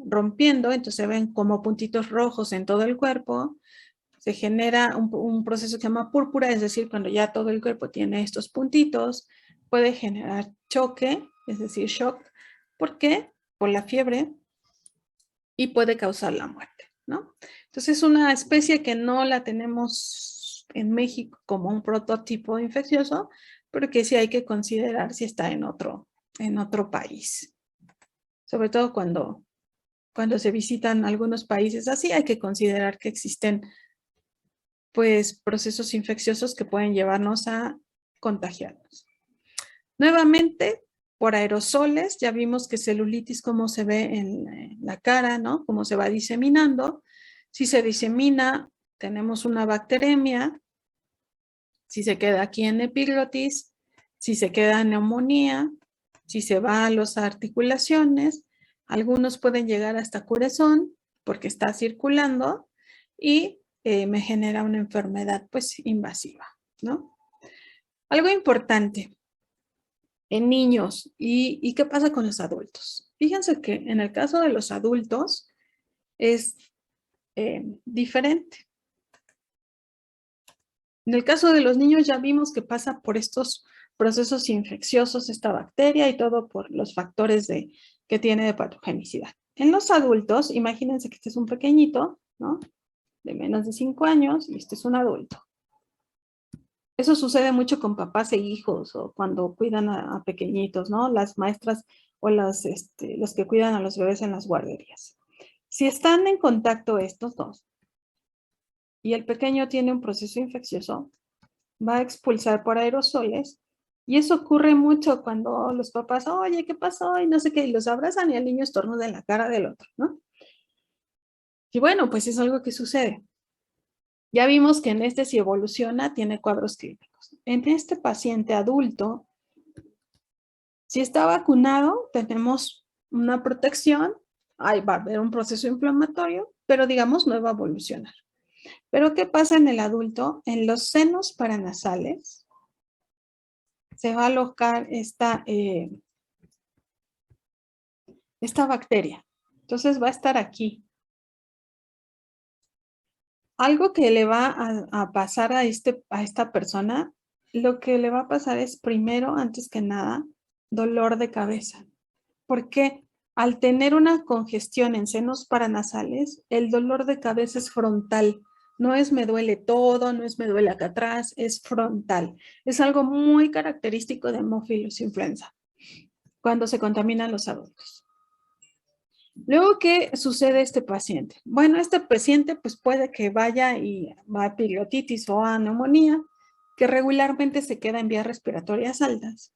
A: rompiendo, entonces se ven como puntitos rojos en todo el cuerpo. Se genera un proceso que se llama púrpura, es decir, cuando ya todo el cuerpo tiene estos puntitos, puede generar choque, es decir, shock. ¿Por qué? Por la fiebre y puede causar la muerte, ¿no? Entonces es una especie que no la tenemos en México como un prototipo infeccioso, pero que sí hay que considerar si está en otro país. Sobre todo cuando se visitan algunos países así, hay que considerar que existen pues procesos infecciosos que pueden llevarnos a contagiarnos. Nuevamente, por aerosoles, ya vimos que celulitis como se ve en la cara, ¿no? Cómo se va diseminando. Si se disemina, tenemos una bacteremia. Si se queda aquí en epiglotis, si se queda en neumonía, si se va a las articulaciones, algunos pueden llegar hasta corazón porque está circulando y me genera una enfermedad pues invasiva, ¿no? Algo importante en niños y qué pasa con los adultos. Fíjense que en el caso de los adultos es diferente. En el caso de los niños ya vimos que pasa por estos procesos infecciosos esta bacteria y todo por los factores que tiene de patogenicidad. En los adultos, imagínense que este es un pequeñito, ¿no? De menos de 5 años y este es un adulto. Eso sucede mucho con papás e hijos o cuando cuidan a pequeñitos, ¿no? Las maestras o los que cuidan a los bebés en las guarderías. Si están en contacto estos dos y el pequeño tiene un proceso infeccioso, va a expulsar por aerosoles y eso ocurre mucho cuando los papás, oye, ¿qué pasó? Y no sé qué, y los abrazan y el niño estornuda en la cara del otro, ¿no? Y bueno, pues es algo que sucede. Ya vimos que en este si evoluciona tiene cuadros clínicos. En este paciente adulto, si está vacunado, tenemos una protección, ahí va a haber un proceso inflamatorio, pero digamos no va a evolucionar. Pero ¿qué pasa en el adulto? En los senos paranasales se va a alojar esta bacteria. Entonces va a estar aquí. Algo que le va a pasar a esta persona, lo que le va a pasar es primero, antes que nada, dolor de cabeza. Porque al tener una congestión en senos paranasales, el dolor de cabeza es frontal. No es me duele todo, no es me duele acá atrás, es frontal. Es algo muy característico de Haemophilus influenza cuando se contaminan los adultos. Luego, ¿qué sucede a este paciente? Bueno, este paciente pues puede que vaya y va a epiglotitis o a neumonía, que regularmente se queda en vías respiratorias altas.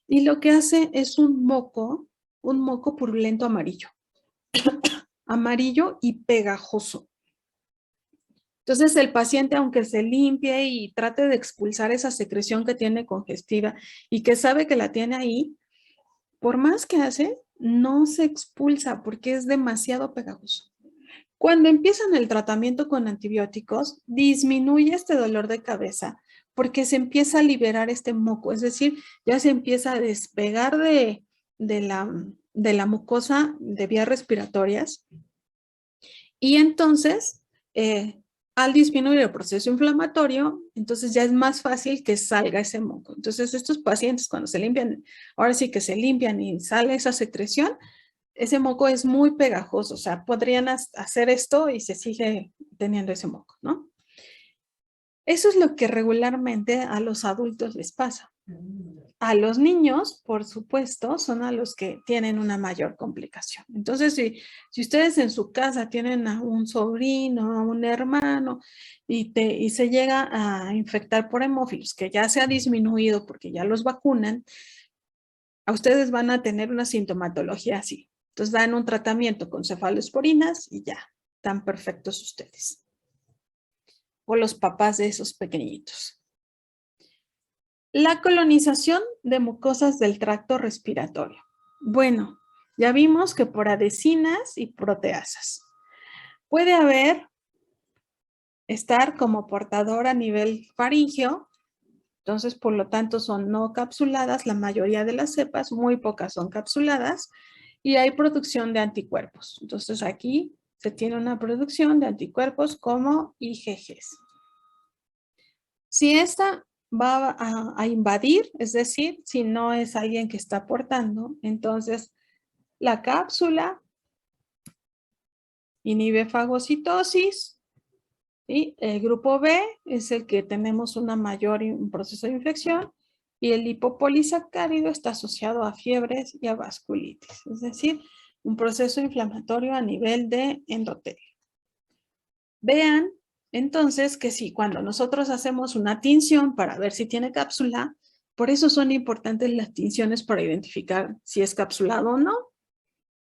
A: Y lo que hace es un moco purulento amarillo. Amarillo y pegajoso. Entonces el paciente, aunque se limpie y trate de expulsar esa secreción que tiene congestiva y que sabe que la tiene ahí, por más que hace, no se expulsa porque es demasiado pegajoso. Cuando empiezan el tratamiento con antibióticos, disminuye este dolor de cabeza porque se empieza a liberar este moco, es decir, ya se empieza a despegar de la mucosa de vías respiratorias y entonces, al disminuir el proceso inflamatorio, entonces ya es más fácil que salga ese moco. Entonces estos pacientes cuando se limpian, ahora sí que se limpian y sale esa secreción, ese moco es muy pegajoso, o sea, podrían hacer esto y se sigue teniendo ese moco, ¿no? Eso es lo que regularmente a los adultos les pasa. A los niños, por supuesto, son a los que tienen una mayor complicación. Entonces, si ustedes en su casa tienen a un sobrino, a un hermano y se llega a infectar por hemófilos, que ya se ha disminuido porque ya los vacunan, a ustedes van a tener una sintomatología así. Entonces dan un tratamiento con cefalosporinas y ya, están perfectos ustedes. O los papás de esos pequeñitos. La colonización de mucosas del tracto respiratorio. Bueno, ya vimos que por adhesinas y proteasas. Puede haber estar como portador a nivel faríngeo. Entonces, por lo tanto, son no capsuladas, la mayoría de las cepas, muy pocas son capsuladas, y hay producción de anticuerpos. Entonces, aquí se tiene una producción de anticuerpos como IgGs. Si esta va a invadir, es decir, si no es alguien que está portando, entonces la cápsula inhibe fagocitosis. Y el grupo B es el que tenemos un proceso de infección, y el lipopolisacárido está asociado a fiebres y a vasculitis, es decir, un proceso inflamatorio a nivel de endotelio. Vean entonces que si cuando nosotros hacemos una tinción para ver si tiene cápsula, por eso son importantes las tinciones para identificar si es capsulado o no,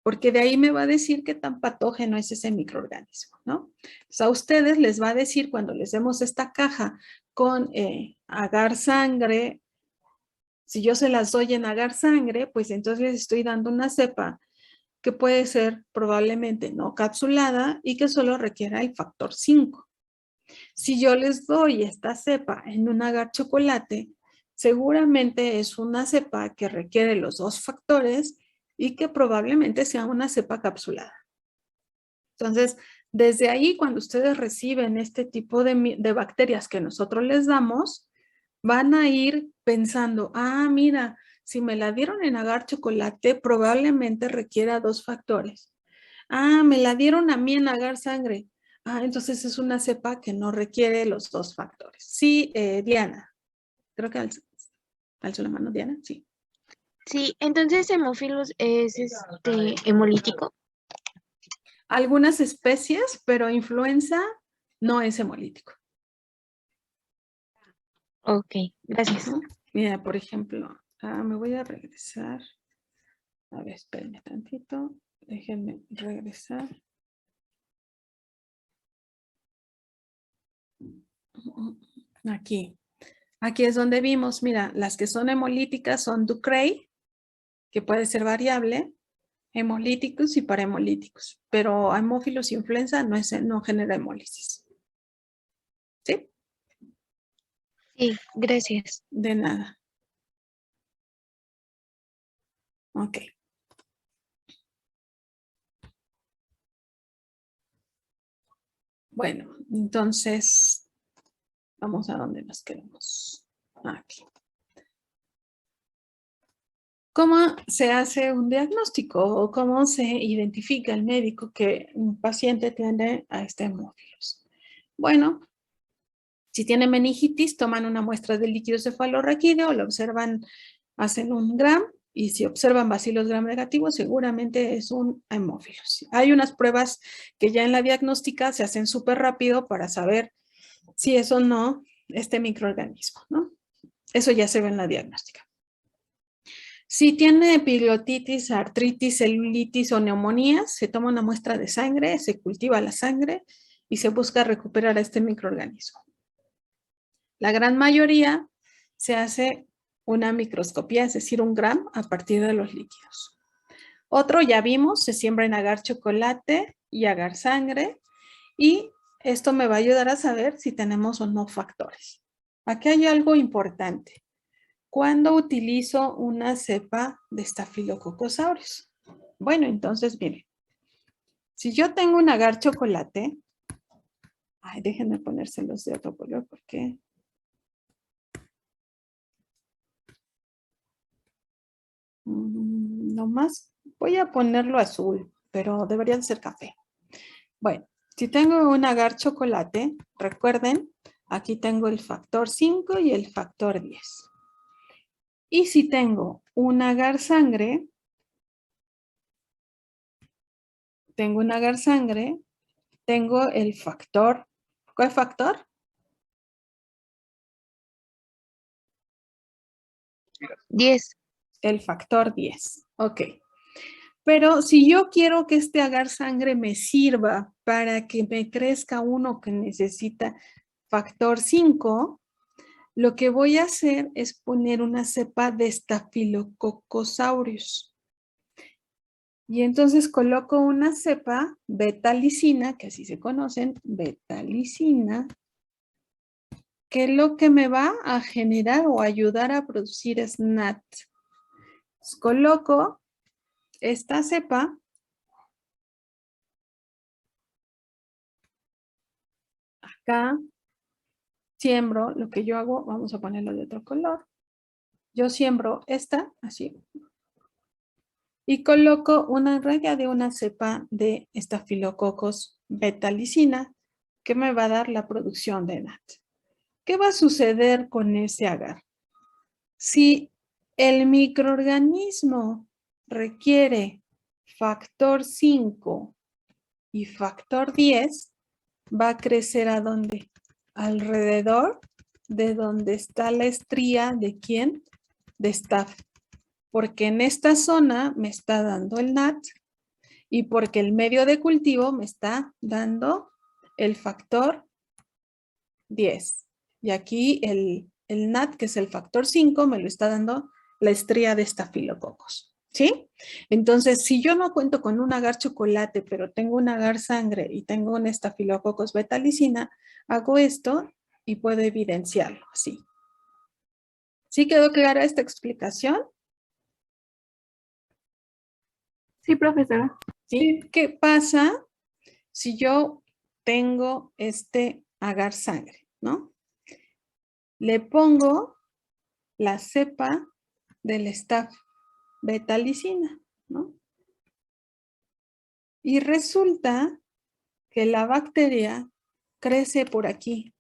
A: porque de ahí me va a decir qué tan patógeno es ese microorganismo, ¿no? Entonces, a ustedes les va a decir cuando les demos esta caja con agar sangre, si yo se las doy en agar sangre, pues entonces les estoy dando una cepa que puede ser probablemente no capsulada y que solo requiera el factor 5. Si yo les doy esta cepa en un agar chocolate, seguramente es una cepa que requiere los 2 factores y que probablemente sea una cepa capsulada. Entonces, desde ahí, cuando ustedes reciben este tipo de bacterias que nosotros les damos, van a ir pensando, ah, mira, si me la dieron en agar chocolate, probablemente requiera 2 factores. Ah, me la dieron a mí en agar sangre. Ah, entonces es una cepa que no requiere los 2 factores. Sí, Diana. Creo que alzó la mano, Diana. Sí.
C: Sí, entonces Haemophilus es hemolítico.
A: Algunas especies, pero influenza no es hemolítico.
C: Ok, gracias.
A: Mira, por ejemplo, me voy a regresar. A ver, espérenme tantito. Déjenme regresar. Aquí. Aquí es donde vimos, mira, las que son hemolíticas son Ducrey, que puede ser variable, hemolíticos y parahemolíticos, pero Haemophilus influenza no genera hemólisis. ¿Sí?
C: Sí, gracias.
A: De nada. Ok. Bueno, entonces, vamos a donde nos quedamos. Aquí. ¿Cómo se hace un diagnóstico o cómo se identifica el médico que un paciente tiene a este Haemophilus? Bueno, si tiene meningitis, toman una muestra del líquido cefalorraquídeo, lo observan, hacen un gram, y si observan bacilos gram negativos, seguramente es un Haemophilus. Hay unas pruebas que ya en la diagnóstica se hacen súper rápido para saber si es o no este microorganismo, ¿no? Eso ya se ve en la diagnóstica. Si tiene epiglotitis, artritis, celulitis o neumonías, se toma una muestra de sangre, se cultiva la sangre y se busca recuperar a este microorganismo. La gran mayoría se hace una microscopía, es decir, un gram a partir de los líquidos. Otro, ya vimos, se siembra en agar chocolate y agar sangre, y esto me va a ayudar a saber si tenemos o no factores. Aquí hay algo importante. ¿Cuándo utilizo una cepa de Staphylococcus aureus? Bueno, entonces, miren, si yo tengo un agar chocolate, déjenme ponérselos de otro color porque nomás voy a ponerlo azul, pero debería de ser café. Bueno, si tengo un agar chocolate, recuerden, aquí tengo el factor 5 y el factor 10. Y si tengo un agar sangre, tengo el factor, ¿cuál factor?
C: 10.
A: El factor 10. Ok. Pero si yo quiero que este agar sangre me sirva para que me crezca uno que necesita factor 5, lo que voy a hacer es poner una cepa de Staphylococcus aureus. Y entonces coloco una cepa beta-lisina, que así se conocen, beta-lisina, que lo que me va a generar o ayudar a producir es NAT. Entonces, coloco esta cepa acá, siembro, lo que yo hago, vamos a ponerlo de otro color. Yo siembro esta, así, y coloco una raya de una cepa de Staphylococcus beta-lisina que me va a dar la producción de NAT. ¿Qué va a suceder con ese agar? Si el microorganismo requiere factor 5 y factor 10, va a crecer ¿a dónde? Alrededor de donde está la estría de ¿quién? De Staph. Porque en esta zona me está dando el NAT y porque el medio de cultivo me está dando el factor 10. Y aquí el NAT, que es el factor 5, me lo está dando la estría de estafilococos. ¿Sí? Entonces, si yo no cuento con un agar chocolate, pero tengo un agar sangre y tengo un estafilococos beta-lisina, hago esto y puedo evidenciarlo así. ¿Sí quedó clara esta explicación?
D: Sí, profesora.
A: ¿Sí? ¿Qué pasa si yo tengo este agar sangre, ¿no? Le pongo la cepa del Staph beta-lisina, ¿no? Y resulta que la bacteria crece por aquí.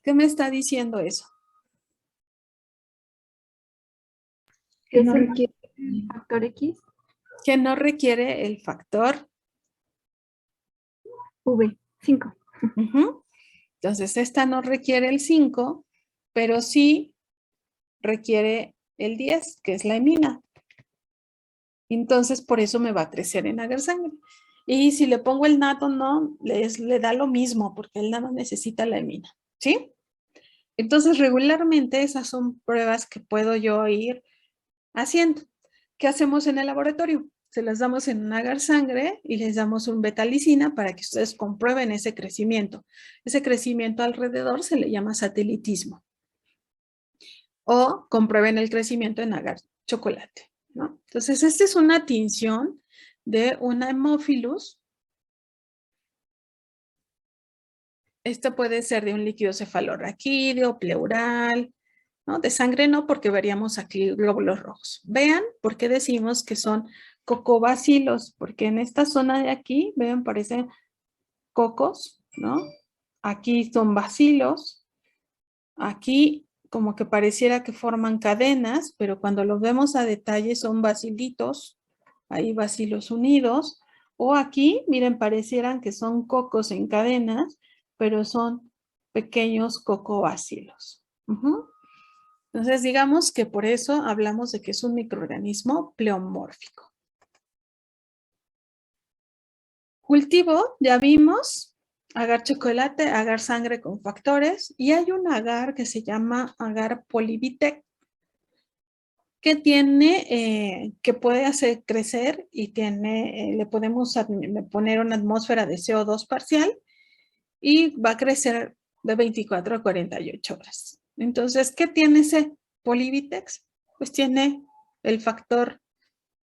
A: ¿Qué me está diciendo eso?
D: Que no requiere factor X,
A: Que no requiere el factor
D: V, 5.
A: Ujú. Entonces, esta no requiere el 5, pero sí requiere el 10, que es la hemina. Entonces, por eso me va a crecer en agar sangre. Y si le pongo el NAT o no, le da lo mismo, porque él nada más necesita la hemina. ¿Sí? Entonces, regularmente esas son pruebas que puedo yo ir haciendo. ¿Qué hacemos en el laboratorio? Se las damos en un agar sangre y les damos un beta-lisina para que ustedes comprueben ese crecimiento. Ese crecimiento alrededor se le llama satelitismo. O comprueben el crecimiento en agar chocolate, ¿no? Entonces, esta es una tinción de una Haemophilus. Esto puede ser de un líquido cefalorraquídeo, pleural, ¿no? De sangre no, porque veríamos aquí glóbulos rojos. Vean por qué decimos que son cocobacilos, porque en esta zona de aquí, vean, parecen cocos, ¿no? Aquí son bacilos, aquí como que pareciera que forman cadenas, pero cuando los vemos a detalle son bacilitos, ahí bacilos unidos, o aquí, miren, parecieran que son cocos en cadenas, pero son pequeños cocobacilos. Entonces, digamos que por eso hablamos de que es un microorganismo pleomórfico. Cultivo, ya vimos, agar chocolate, agar sangre con factores, y hay un agar que se llama agar Polivitec, que tiene, que puede hacer crecer y tiene, le podemos poner una atmósfera de CO2 parcial y va a crecer de 24 a 48 horas. Entonces, ¿qué tiene ese Polivitex? Pues tiene el factor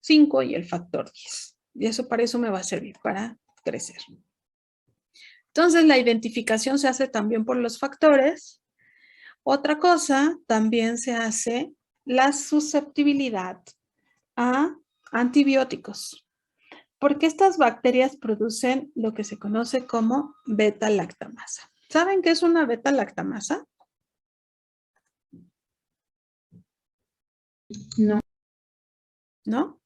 A: 5 y el factor 10. Y eso para eso me va a servir, para crecer. Entonces, la identificación se hace también por los factores. Otra cosa, también se hace la susceptibilidad a antibióticos, porque estas bacterias producen lo que se conoce como beta-lactamasa. ¿Saben qué es una beta-lactamasa?
D: No.
A: ¿No?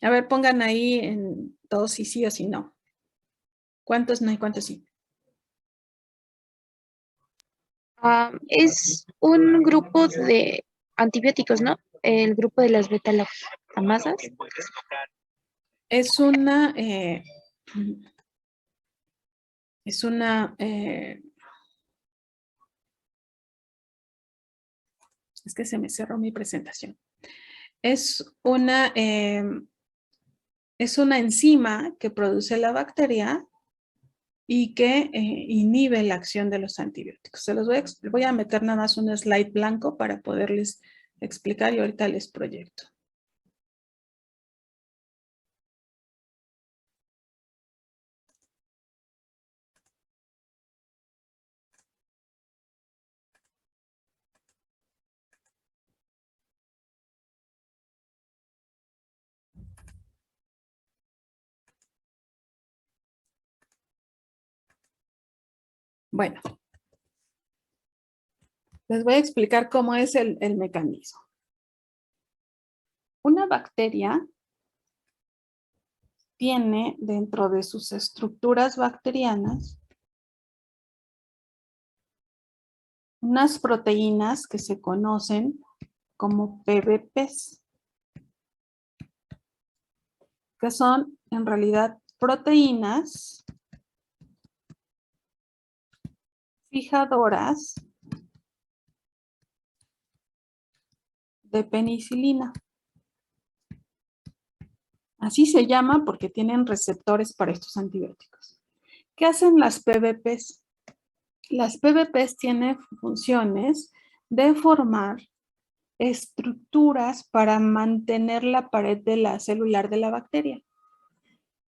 A: A ver, pongan ahí en todos si sí o si no. ¿Cuántos no y cuántos sí?
C: Es un grupo de antibióticos, ¿no? El grupo de las beta-lactamasas.
A: Es una, Es que se me cerró mi presentación. Es una enzima que produce la bacteria y que inhibe la acción de los antibióticos. Se los voy a meter nada más un slide blanco para poderles explicar y ahorita les proyecto. Bueno, les voy a explicar cómo es el mecanismo. Una bacteria tiene dentro de sus estructuras bacterianas unas proteínas que se conocen como PBPs, que son en realidad proteínas fijadoras de penicilina. Así se llama porque tienen receptores para estos antibióticos. ¿Qué hacen las PBPs? Las PBPs tienen funciones de formar estructuras para mantener la pared de la celular de la bacteria.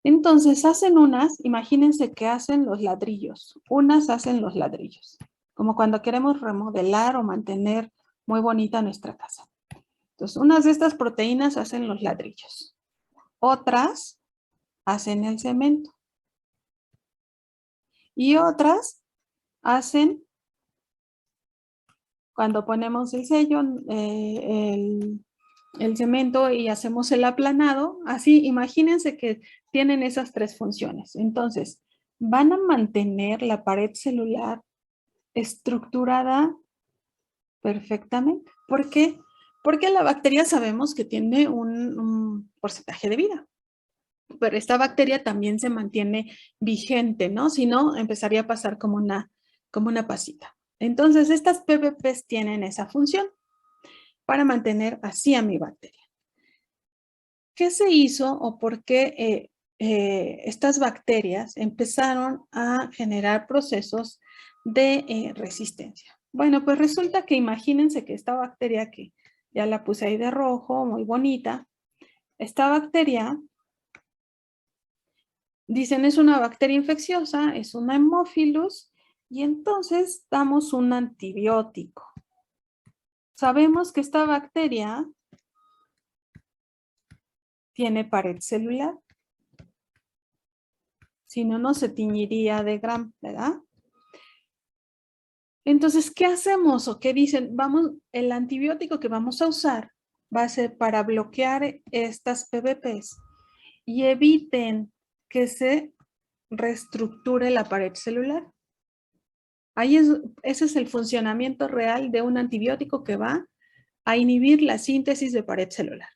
A: Entonces hacen unas, imagínense que hacen los ladrillos, unas hacen los ladrillos, como cuando queremos remodelar o mantener muy bonita nuestra casa. Entonces unas de estas proteínas hacen los ladrillos, otras hacen el cemento y otras hacen, cuando ponemos el sello, el cemento y hacemos el aplanado, así imagínense que tienen esas tres funciones. Entonces, van a mantener la pared celular estructurada perfectamente. ¿Por qué? Porque la bacteria sabemos que tiene un porcentaje de vida. Pero esta bacteria también se mantiene vigente, ¿no? Si no, empezaría a pasar como una pasita. Entonces, estas PBPs tienen esa función para mantener así a mi bacteria. ¿Qué se hizo o por qué estas bacterias empezaron a generar procesos de resistencia? Bueno, pues resulta que imagínense que esta bacteria, que ya la puse ahí de rojo, muy bonita, esta bacteria, dicen es una bacteria infecciosa, es una Haemophilus, y entonces damos un antibiótico. Sabemos que esta bacteria tiene pared celular. Si no, no se tiñiría de Gram, ¿verdad? Entonces, ¿qué hacemos o qué dicen? El antibiótico que vamos a usar va a ser para bloquear estas PBPs y eviten que se reestructure la pared celular. Ese es el funcionamiento real de un antibiótico que va a inhibir la síntesis de pared celular.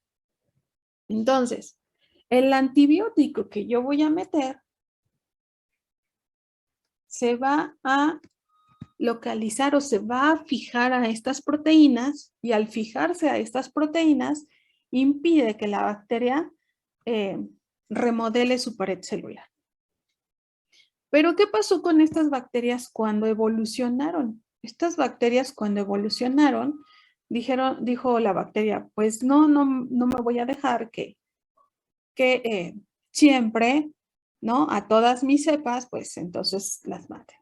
A: Entonces, el antibiótico que yo voy a meter se va a localizar o se va a fijar a estas proteínas y al fijarse a estas proteínas impide que la bacteria remodele su pared celular. Pero ¿qué pasó con estas bacterias cuando evolucionaron? Estas bacterias cuando evolucionaron, dijo la bacteria, pues no me voy a dejar que siempre, ¿no? A todas mis cepas, pues entonces las maten.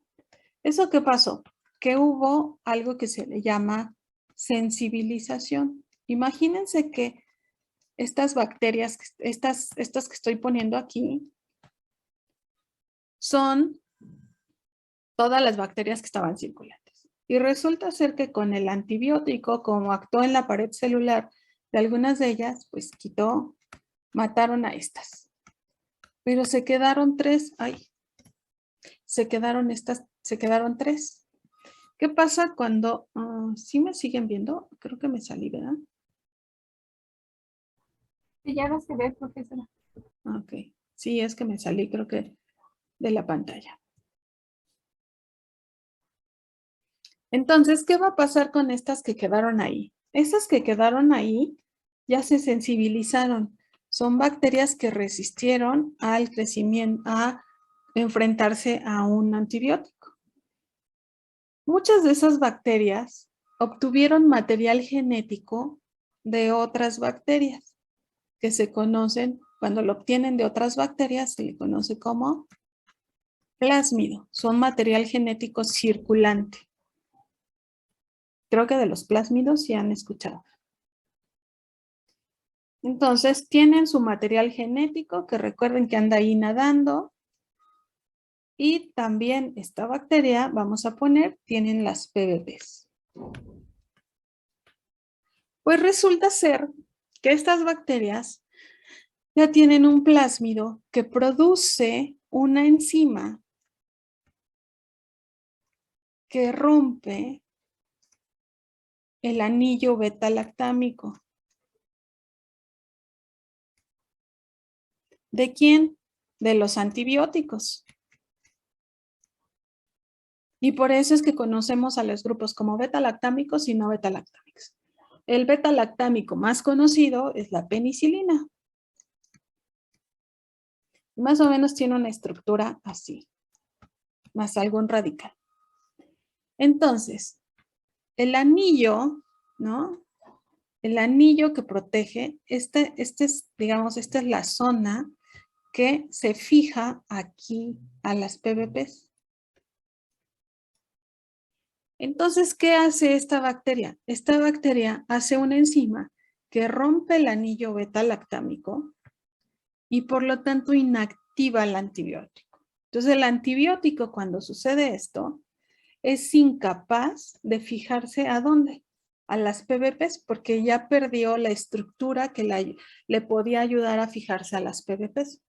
A: ¿Eso qué pasó? Que hubo algo que se le llama sensibilización. Imagínense que estas bacterias, estas que estoy poniendo aquí, son todas las bacterias que estaban circulantes. Y resulta ser que con el antibiótico, como actuó en la pared celular de algunas de ellas, pues mataron a estas. Pero se quedaron tres, se quedaron tres. ¿Qué pasa cuando, sí me siguen viendo? Creo que me salí, ¿verdad?
D: Sí, ya no se ve, profesora.
A: Ok, sí, es que me salí, creo que de la pantalla. Entonces, ¿qué va a pasar con estas que quedaron ahí? Esas que quedaron ahí ya se sensibilizaron. Son bacterias que resistieron al crecimiento, a enfrentarse a un antibiótico. Muchas de esas bacterias obtuvieron material genético de otras bacterias que se conocen, cuando lo obtienen de otras bacterias, se le conoce como plásmido. Son material genético circulante. Creo que de los plásmidos sí han escuchado. Entonces, tienen su material genético, que recuerden que anda ahí nadando. Y también esta bacteria, vamos a poner, tienen las PBPs. Pues resulta ser que estas bacterias ya tienen un plásmido que produce una enzima que rompe el anillo beta-lactámico. ¿De quién? De los antibióticos. Y por eso es que conocemos a los grupos como beta-lactámicos y no beta-lactámicos. El beta-lactámico más conocido es la penicilina. Más o menos tiene una estructura así, más algún radical. Entonces, el anillo, ¿no? El anillo que protege, digamos, esta es la zona que se fija aquí a las PBPs. Entonces, ¿qué hace esta bacteria? Esta bacteria hace una enzima que rompe el anillo beta-lactámico y por lo tanto inactiva el antibiótico. Entonces, el antibiótico, cuando sucede esto, es incapaz de fijarse ¿a dónde? A las PBPs, porque ya perdió la estructura que le podía ayudar a fijarse a las PBPs.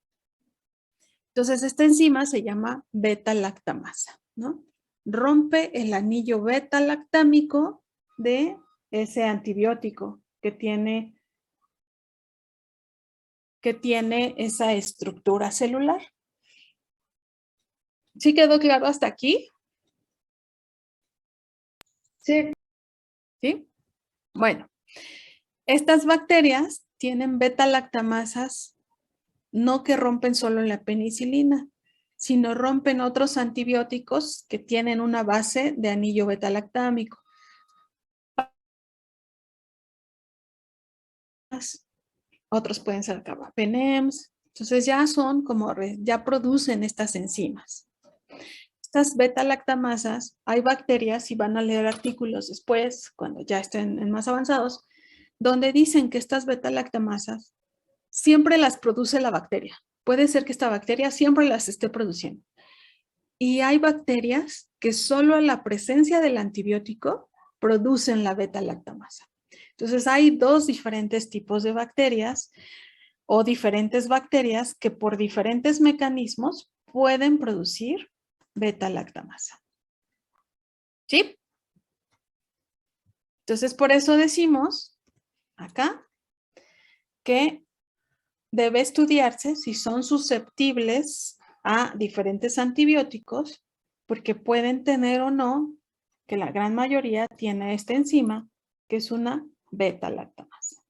A: Entonces, esta enzima se llama beta-lactamasa, ¿no? Rompe el anillo beta-lactámico de ese antibiótico que tiene esa estructura celular. ¿Sí quedó claro hasta aquí?
C: Sí.
A: ¿Sí? Bueno, estas bacterias tienen beta-lactamasas no que rompen solo la penicilina, sino rompen otros antibióticos que tienen una base de anillo beta-lactámico. Otros pueden ser carbapenems. Entonces ya son como, ya producen estas enzimas. Estas beta-lactamasas, hay bacterias, y van a leer artículos después, cuando ya estén en más avanzados, donde dicen que estas beta-lactamasas siempre las produce la bacteria. Puede ser que esta bacteria siempre las esté produciendo. Y hay bacterias que solo a la presencia del antibiótico producen la beta-lactamasa. Entonces hay dos diferentes tipos de bacterias o diferentes bacterias que por diferentes mecanismos pueden producir beta-lactamasa. ¿Sí? Entonces por eso decimos acá que debe estudiarse si son susceptibles a diferentes antibióticos, porque pueden tener o no, que la gran mayoría tiene esta enzima, que es una beta-lactamasa.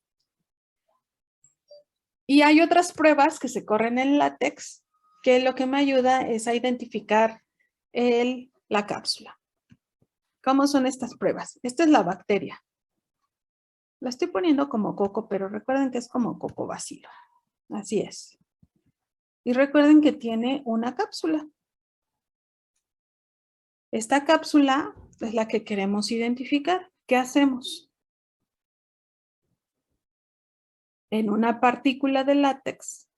A: Y hay otras pruebas que se corren en látex, que lo que me ayuda es a identificar la cápsula. ¿Cómo son estas pruebas? Esta es la bacteria. La estoy poniendo como coco, pero recuerden que es como coco bacilo. Así es. Y recuerden que tiene una cápsula. Esta cápsula es la que queremos identificar. ¿Qué hacemos? En una partícula de látex,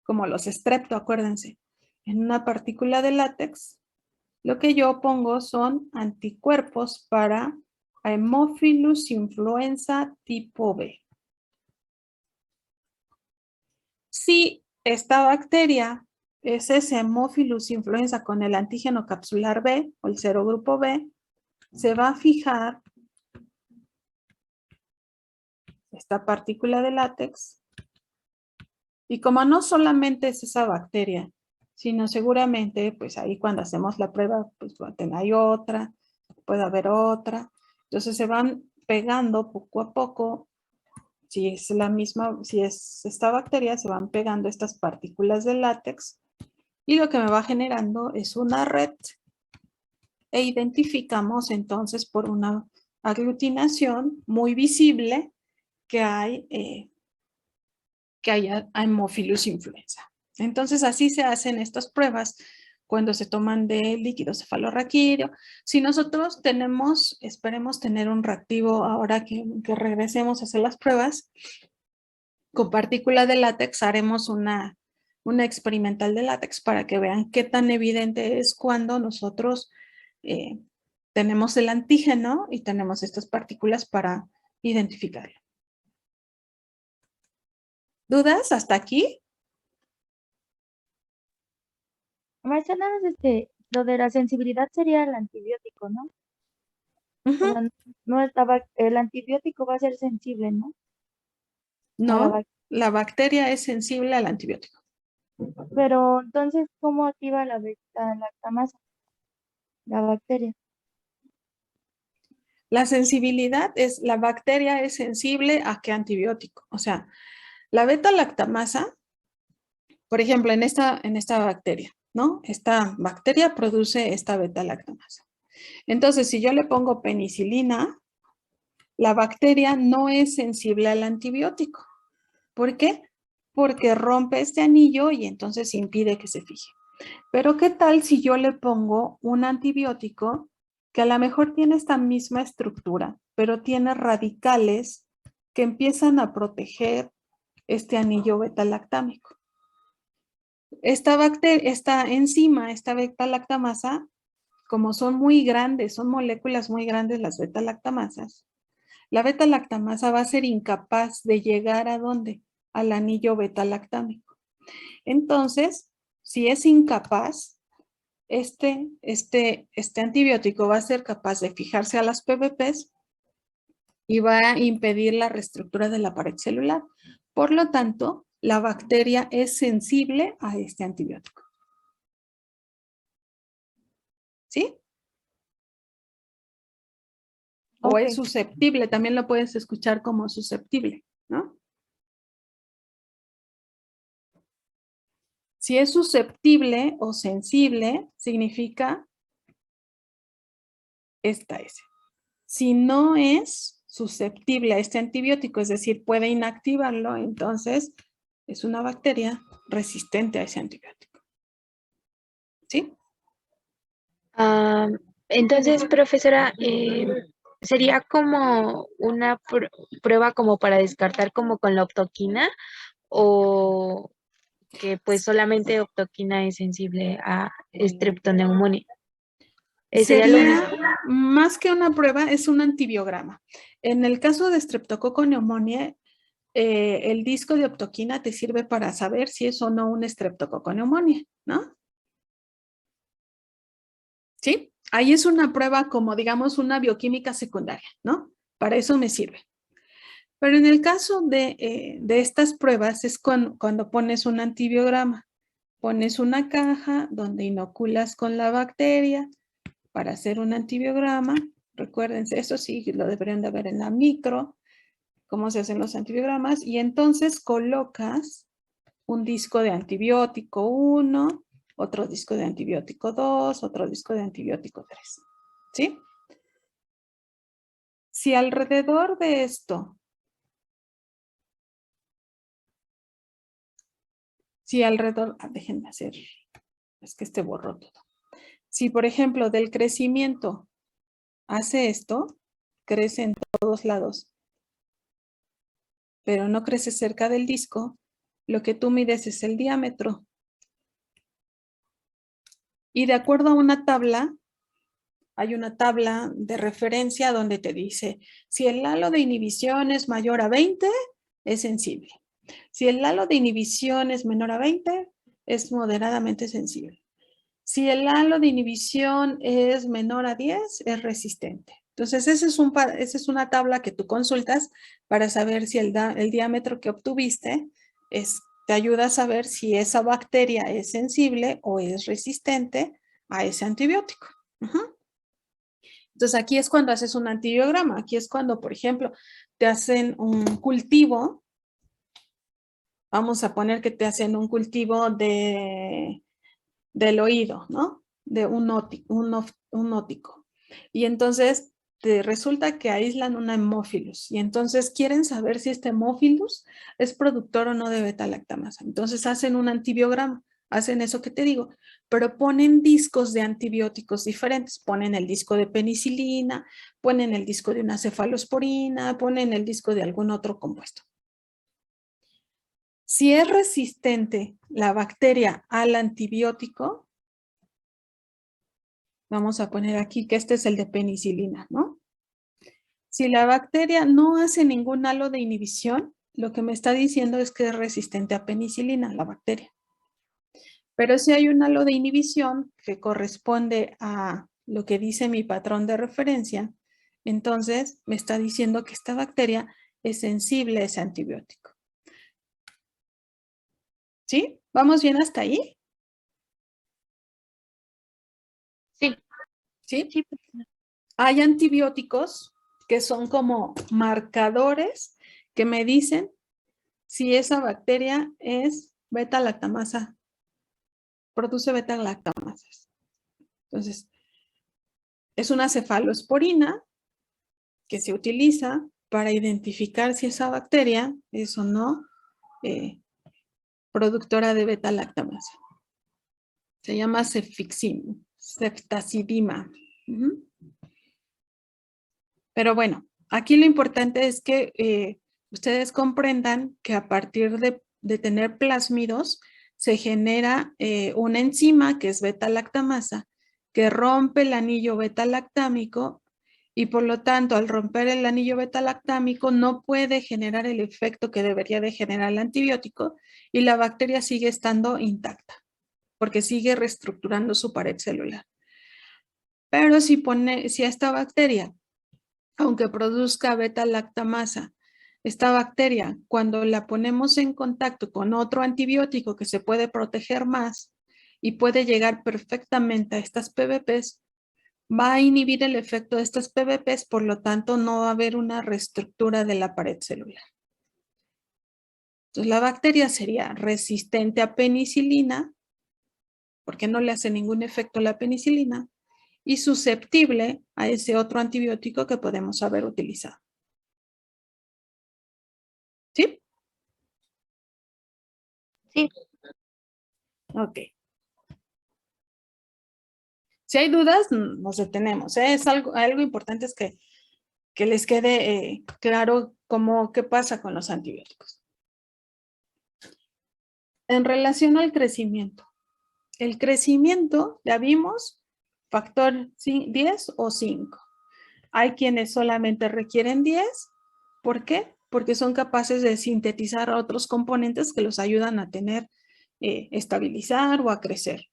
A: como los strepto, acuérdense, en una partícula de látex, lo que yo pongo son anticuerpos para Haemophilus influenza tipo B. Si esta bacteria es ese Haemophilus influenza con el antígeno capsular B o el serogrupo B, se va a fijar esta partícula de látex. Y como no solamente es esa bacteria, sino seguramente, pues ahí cuando hacemos la prueba, pues hay otra, puede haber otra. Entonces se van pegando poco a poco. Si es la misma, si es esta bacteria, se van pegando estas partículas de látex y lo que me va generando es una red e identificamos entonces por una aglutinación muy visible que hay Haemophilus influenza. Entonces así se hacen estas pruebas cuando se toman de líquido cefalorraquídeo. Si nosotros tenemos, esperemos tener un reactivo ahora que regresemos a hacer las pruebas, con partícula de látex haremos una experimental de látex para que vean qué tan evidente es cuando nosotros tenemos el antígeno y tenemos estas partículas para identificarlo. ¿Dudas hasta aquí?
B: Maestra, nada más lo de la sensibilidad sería el antibiótico, ¿no? O sea, no estaba, el antibiótico va a ser sensible, ¿no?
A: No, la bacteria es sensible al antibiótico.
B: Pero entonces, ¿cómo activa la beta-lactamasa? La bacteria.
A: La sensibilidad es, la bacteria es sensible a qué antibiótico. O sea, la beta-lactamasa, por ejemplo, en esta bacteria, ¿no? Esta bacteria produce esta beta-lactamasa. Entonces, si yo le pongo penicilina, la bacteria no es sensible al antibiótico. ¿Por qué? Porque rompe este anillo y entonces impide que se fije. Pero ¿qué tal si yo le pongo un antibiótico que a lo mejor tiene esta misma estructura, pero tiene radicales que empiezan a proteger este anillo beta-lactámico? Esta enzima, esta beta-lactamasa, como son muy grandes, son moléculas muy grandes las beta-lactamasas, la beta-lactamasa va a ser incapaz de llegar ¿a dónde? Al anillo beta-lactámico. Entonces, si es incapaz, este antibiótico va a ser capaz de fijarse a las PBPs y va a impedir la reestructura de la pared celular. Por lo tanto, la bacteria es sensible a este antibiótico. ¿Sí? O es susceptible, también lo puedes escuchar como susceptible, ¿no? Si es susceptible o sensible, significa esta S. Si no es susceptible a este antibiótico, es decir, puede inactivarlo, entonces es una bacteria resistente a ese antibiótico. ¿Sí?
C: Entonces, profesora, ¿sería como una prueba como para descartar como con la optoquina o que pues solamente optoquina es sensible a streptoneumonía? ¿Sería lo mismo?
A: Más que una prueba, es un antibiograma. En el caso de Streptococcus pneumoniae, el disco de optoquina te sirve para saber si es o no un Streptococcus pneumoniae, ¿no? ¿Sí? Ahí es una prueba como, digamos, una bioquímica secundaria, ¿no? Para eso me sirve. Pero en el caso de estas pruebas es cuando pones un antibiograma. Pones una caja donde inoculas con la bacteria para hacer un antibiograma. Recuérdense, eso sí lo deberían de ver en la micro, cómo se hacen los antibiogramas. Y entonces colocas un disco de antibiótico 1, otro disco de antibiótico 2, otro disco de antibiótico 3. ¿Sí? Si alrededor de esto, déjenme hacer, es que borró todo. Si, por ejemplo, del crecimiento hace esto, crece en todos lados, pero no crece cerca del disco, lo que tú mides es el diámetro. Y de acuerdo a una tabla, hay una tabla de referencia donde te dice, si el halo de inhibición es mayor a 20, es sensible. Si el halo de inhibición es menor a 20, es moderadamente sensible. Si el halo de inhibición es menor a 10, es resistente. Entonces, esa es una tabla que tú consultas para saber si el diámetro que obtuviste te ayuda a saber si esa bacteria es sensible o es resistente a ese antibiótico. Entonces aquí es cuando haces un antibiograma. Aquí es cuando, por ejemplo, te hacen un cultivo. Vamos a poner que te hacen un cultivo del oído, ¿no? De un ótico. Y entonces te resulta que aíslan un hemófilus y entonces quieren saber si este hemófilus es productor o no de beta-lactamasa. Entonces hacen un antibiograma, hacen eso que te digo, pero ponen discos de antibióticos diferentes. Ponen el disco de penicilina, ponen el disco de una cefalosporina, ponen el disco de algún otro compuesto. Si es resistente la bacteria al antibiótico, vamos a poner aquí que este es el de penicilina, ¿no? Si la bacteria no hace ningún halo de inhibición, lo que me está diciendo es que es resistente a penicilina, la bacteria. Pero si hay un halo de inhibición que corresponde a lo que dice mi patrón de referencia, entonces me está diciendo que esta bacteria es sensible a ese antibiótico. ¿Sí? ¿Vamos bien hasta ahí?
C: Sí.
A: ¿Sí?
B: Sí,
A: Hay antibióticos que son como marcadores que me dicen si esa bacteria es beta-lactamasa, produce beta-lactamasas. Entonces, es una cefalosporina que se utiliza para identificar si esa bacteria es o no productora de beta-lactamasa. Se llama ceftazidima. Pero bueno, aquí lo importante es que ustedes comprendan que a partir de tener plásmidos se genera una enzima que es beta-lactamasa que rompe el anillo beta-lactámico y por lo tanto al romper el anillo beta-lactámico no puede generar el efecto que debería de generar el antibiótico y la bacteria sigue estando intacta porque sigue reestructurando su pared celular. Pero si a esta bacteria, aunque produzca beta-lactamasa, esta bacteria, cuando la ponemos en contacto con otro antibiótico que se puede proteger más y puede llegar perfectamente a estas PBPs, va a inhibir el efecto de estas PBPs, por lo tanto no va a haber una reestructura de la pared celular. Entonces la bacteria sería resistente a penicilina, porque no le hace ningún efecto la penicilina, y susceptible a ese otro antibiótico que podemos haber utilizado. ¿Sí?
C: Sí.
A: Ok. Si hay dudas, nos detenemos. Es algo importante es que les quede claro qué pasa con los antibióticos. En relación al crecimiento. El crecimiento, ya vimos, factor 10 o 5. Hay quienes solamente requieren 10. ¿Por qué? Porque son capaces de sintetizar otros componentes que los ayudan a tener, estabilizar o a crecer.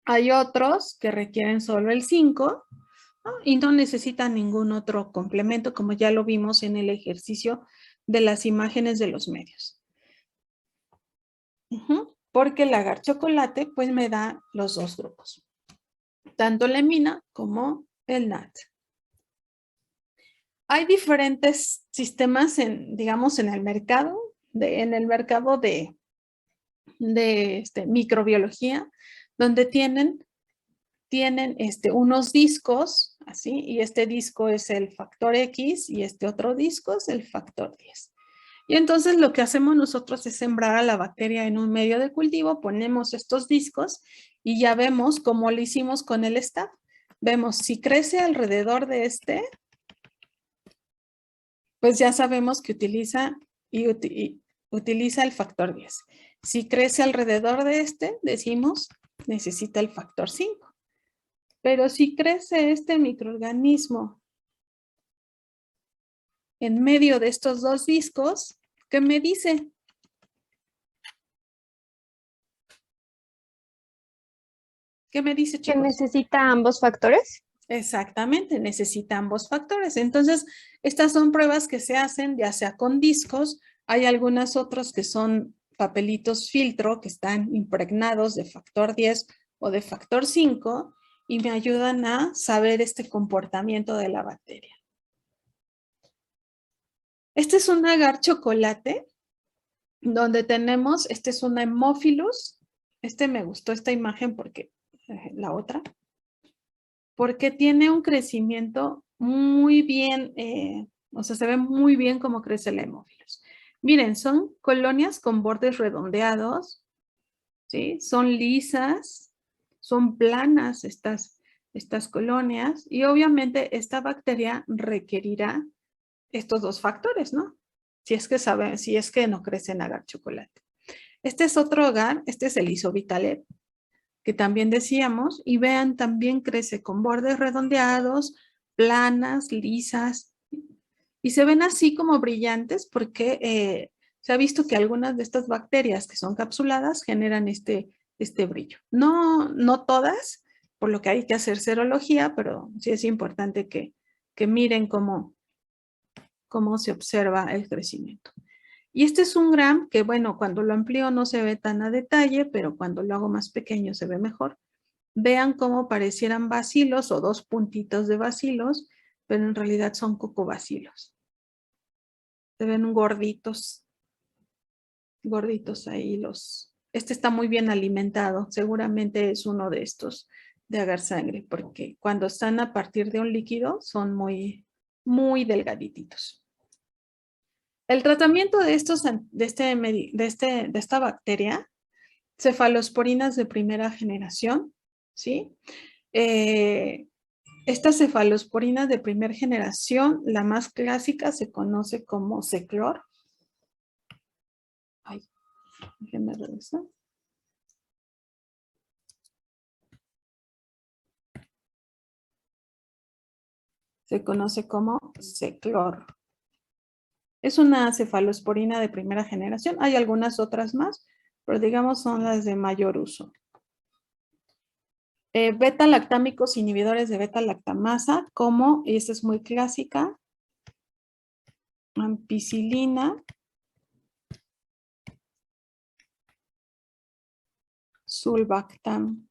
A: Hay otros que requieren solo el 5, ¿no? Y no necesitan ningún otro complemento, como ya lo vimos en el ejercicio de las imágenes de los medios. Porque el agar chocolate pues me da los dos grupos, tanto la hemina como el NAT. Hay diferentes sistemas digamos, en el mercado, de microbiología, donde tienen unos discos, así, y este disco es el factor X y este otro disco es el factor 10. Y entonces lo que hacemos nosotros es sembrar a la bacteria en un medio de cultivo, ponemos estos discos y ya vemos cómo lo hicimos con el staph. Vemos si crece alrededor de pues ya sabemos que utiliza el factor 10. Si crece alrededor de decimos necesita el factor 5. Pero si crece este microorganismo en medio de estos dos discos, ¿qué me dice? ¿Qué me dice,
E: ¿Que
A: chicos?
E: necesita ambos factores?
A: Exactamente, necesita ambos factores. Entonces, estas son pruebas que se hacen ya sea con discos, hay algunas otras que son papelitos filtro que están impregnados de factor 10 o de factor 5 y me ayudan a saber este comportamiento de la bacteria. Este es un agar chocolate, donde tenemos, este es un Haemophilus. Me gustó esta imagen porque, la otra, porque tiene un crecimiento muy bien, o sea, se ve muy bien cómo crece el Haemophilus. Miren, son colonias con bordes redondeados, ¿sí? Son lisas, son planas estas colonias, y obviamente esta bacteria requerirá estos dos factores, ¿no? Si es que no crece en agar chocolate. Este es otro agar, este es el Isobitalet, que también decíamos, y vean, también crece con bordes redondeados, planas, lisas, y se ven así como brillantes porque se ha visto que algunas de estas bacterias que son capsuladas generan este brillo. No todas, por lo que hay que hacer serología, pero sí es importante que miren cómo se observa el crecimiento. Y este es un gram que, bueno, cuando lo amplío no se ve tan a detalle, pero cuando lo hago más pequeño se ve mejor. Vean cómo parecieran bacilos o dos puntitos de bacilos, pero en realidad son cocobacilos. Se ven gorditos ahí Este está muy bien alimentado, seguramente es uno de estos de agar sangre, porque cuando están a partir de un líquido son muy, muy delgadititos. El tratamiento de esta bacteria, cefalosporinas de primera generación, ¿sí? Estas cefalosporinas de primera generación, la más clásica se conoce como Ceclor. Ay, déjenme regresar. Se conoce como Ceclor. Es una cefalosporina de primera generación. Hay algunas otras más, pero digamos son las de mayor uso. Beta-lactámicos inhibidores de beta-lactamasa, como, y esta es muy clásica, ampicilina, sulbactam,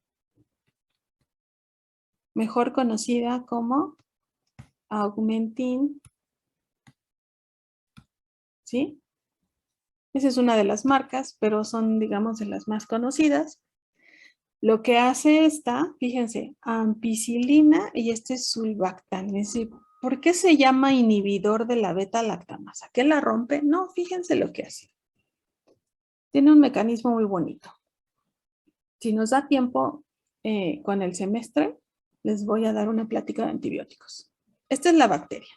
A: mejor conocida como Augmentin, ¿sí? Esa es una de las marcas, pero son, digamos, de las más conocidas. Lo que hace fíjense, ampicilina y este es sulbactam. Es decir, ¿por qué se llama inhibidor de la beta-lactamasa? ¿Qué la rompe? No, fíjense lo que hace. Tiene un mecanismo muy bonito. Si nos da tiempo con el semestre, les voy a dar una plática de antibióticos. Esta es la bacteria.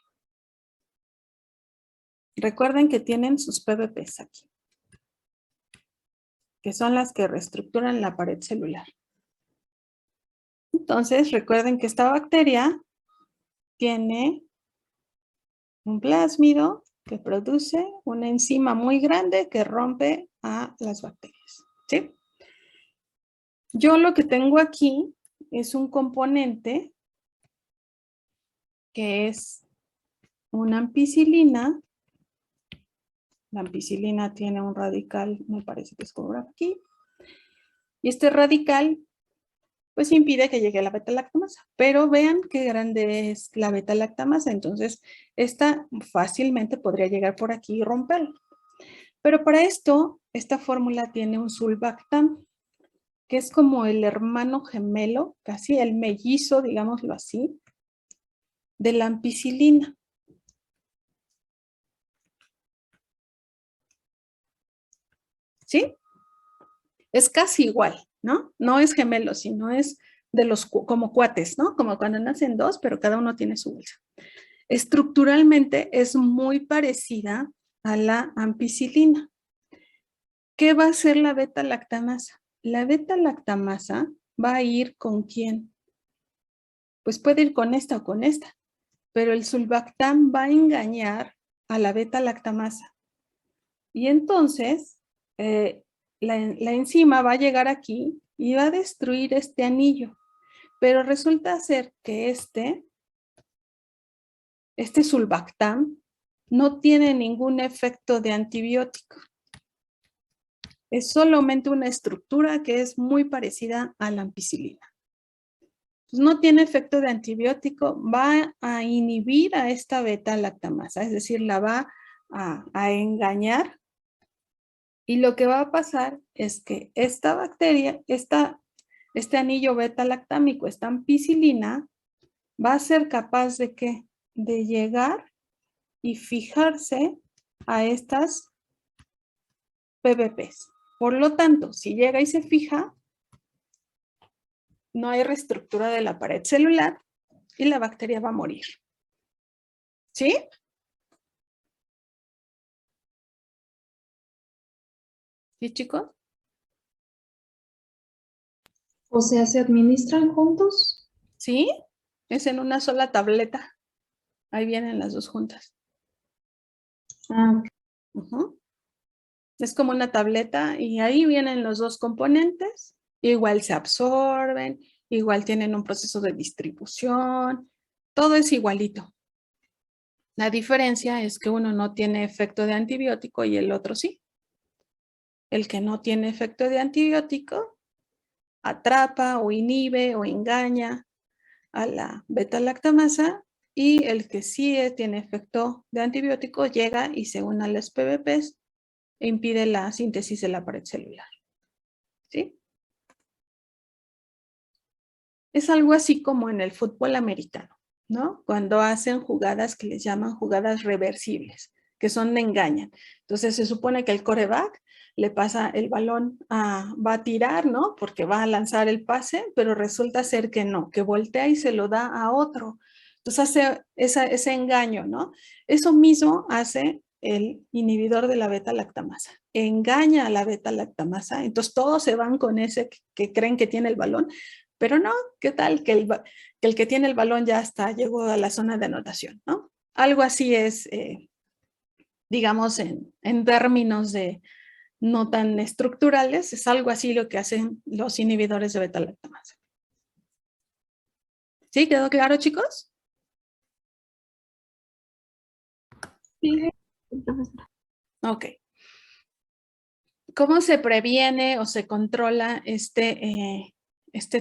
A: Recuerden que tienen sus PBPs aquí, que son las que reestructuran la pared celular. Entonces, recuerden que esta bacteria tiene un plásmido que produce una enzima muy grande que rompe a las bacterias, ¿sí? Yo lo que tengo aquí es un componente que es una ampicilina. La ampicilina tiene un radical, me parece que es como aquí. Y este radical, pues impide que llegue a la beta-lactamasa. Pero vean qué grande es la beta-lactamasa. Entonces, esta fácilmente podría llegar por aquí y romperlo. Pero para esto, esta fórmula tiene un sulbactam, que es como el hermano gemelo, casi el mellizo, digámoslo así, de la ampicilina. ¿Sí? Es casi igual, ¿no? No es gemelo, sino es de los como cuates, ¿no? Como cuando nacen dos, pero cada uno tiene su bolsa. Estructuralmente es muy parecida a la ampicilina. ¿Qué va a hacer la beta-lactamasa? La beta-lactamasa va a ir ¿con quién? Pues puede ir con esta o con esta, pero el sulbactam va a engañar a la beta-lactamasa. Y entonces, la enzima va a llegar aquí y va a destruir este anillo. Pero resulta ser que este sulbactam no tiene ningún efecto de antibiótico. Es solamente una estructura que es muy parecida a la ampicilina. Pues no tiene efecto de antibiótico, va a inhibir a esta beta-lactamasa, es decir, la va a engañar. Y lo que va a pasar es que esta bacteria, este anillo beta-lactámico, esta ampicilina, va a ser capaz de ¿qué? De llegar y fijarse a estas PBPs. Por lo tanto, si llega y se fija, no hay reestructura de la pared celular y la bacteria va a morir. ¿Sí? ¿Sí, chicos?
F: O sea, ¿se administran juntos?
A: Sí, es en una sola tableta. Ahí vienen las dos juntas.
F: Ah,
A: Ujú. Es como una tableta y ahí vienen los dos componentes. Igual se absorben, igual tienen un proceso de distribución. Todo es igualito. La diferencia es que uno no tiene efecto de antibiótico y el otro sí. El que no tiene efecto de antibiótico atrapa o inhibe o engaña a la beta-lactamasa y el que sí tiene efecto de antibiótico llega y se une a las PBPs e impide la síntesis de la pared celular. ¿Sí? Es algo así como en el fútbol americano, ¿no? Cuando hacen jugadas que les llaman jugadas reversibles, que son de engañan. Entonces se supone que el quarterback le pasa el balón, va a tirar, ¿no? Porque va a lanzar el pase, pero resulta ser que no, que voltea y se lo da a otro. Entonces hace ese engaño, ¿no? Eso mismo hace el inhibidor de la beta-lactamasa. Engaña a la beta-lactamasa, entonces todos se van con ese que creen que tiene el balón, pero no, ¿qué tal que el que tiene el balón ya hasta llegó a la zona de anotación, ¿no? Algo así es, digamos, en términos de no tan estructurales, es algo así lo que hacen los inhibidores de beta-lactamasa. ¿Sí? ¿Quedó claro, chicos?
D: Sí, profesora.
A: Ok. ¿Cómo se previene o se controla este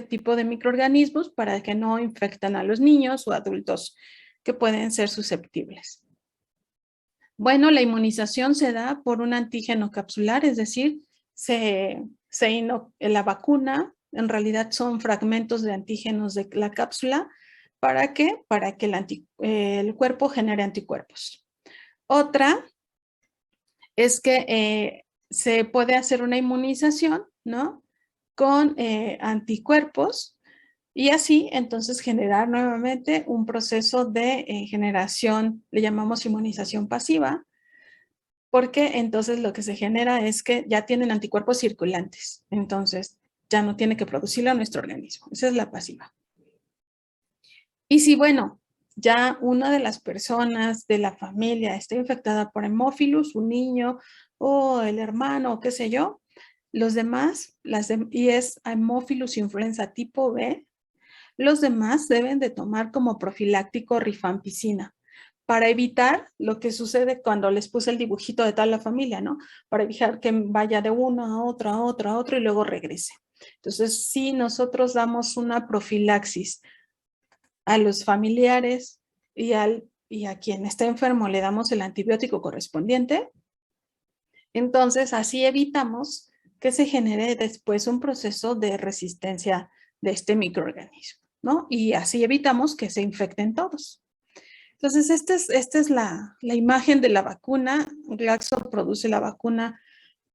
A: tipo de microorganismos para que no infecten a los niños o adultos que pueden ser susceptibles? Bueno, la inmunización se da por un antígeno capsular, es decir, la vacuna en realidad son fragmentos de antígenos de la cápsula. ¿Para qué? Para que el cuerpo genere anticuerpos. Otra es que se puede hacer una inmunización, ¿no? Con anticuerpos y así entonces generar nuevamente un proceso de generación, le llamamos inmunización pasiva, porque entonces lo que se genera es que ya tienen anticuerpos circulantes, entonces ya no tiene que producirlo nuestro organismo. Esa es la pasiva. Y si, bueno, ya una de las personas de la familia está infectada por hemófilus, un niño o el hermano o qué sé yo, los demás, y es hemófilus influenza tipo B, los demás deben de tomar como profiláctico rifampicina para evitar lo que sucede cuando les puse el dibujito de toda la familia, ¿no? Para evitar que vaya de uno a otro, a otro, a otro y luego regrese. Entonces, si nosotros damos una profilaxis a los familiares y a quien está enfermo le damos el antibiótico correspondiente, entonces así evitamos que se genere después un proceso de resistencia de este microorganismo, ¿no? Y así evitamos que se infecten todos. Entonces, esta es la imagen de la vacuna. Glaxo produce la vacuna,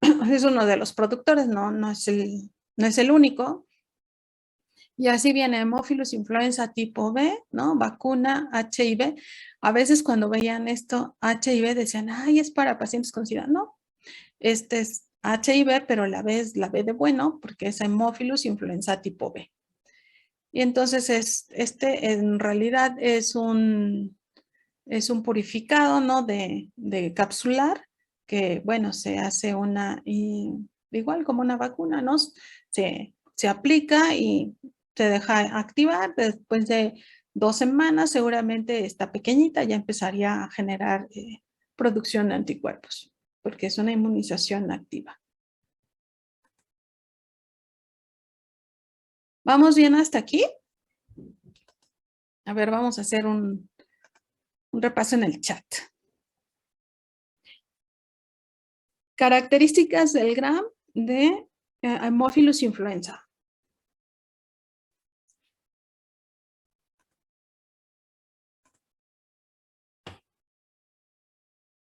A: es uno de los productores, no es el único. Y así viene hemófilus influenza tipo B, ¿no? Vacuna HIV. A veces cuando veían esto, HIV, decían, ay, es para pacientes con SIDA. No, este es HIV, pero la B es la B de bueno, porque es hemófilus influenza tipo B. Y entonces este en realidad es un purificado, ¿no? De capsular, que bueno, se hace igual como una vacuna, ¿no? Se aplica y se deja activar. Después de 2 semanas, seguramente esta pequeñita ya empezaría a generar producción de anticuerpos, porque es una inmunización activa. ¿Vamos bien hasta aquí? A ver, vamos a hacer un repaso en el chat. Características del Gram de Haemophilus influenza.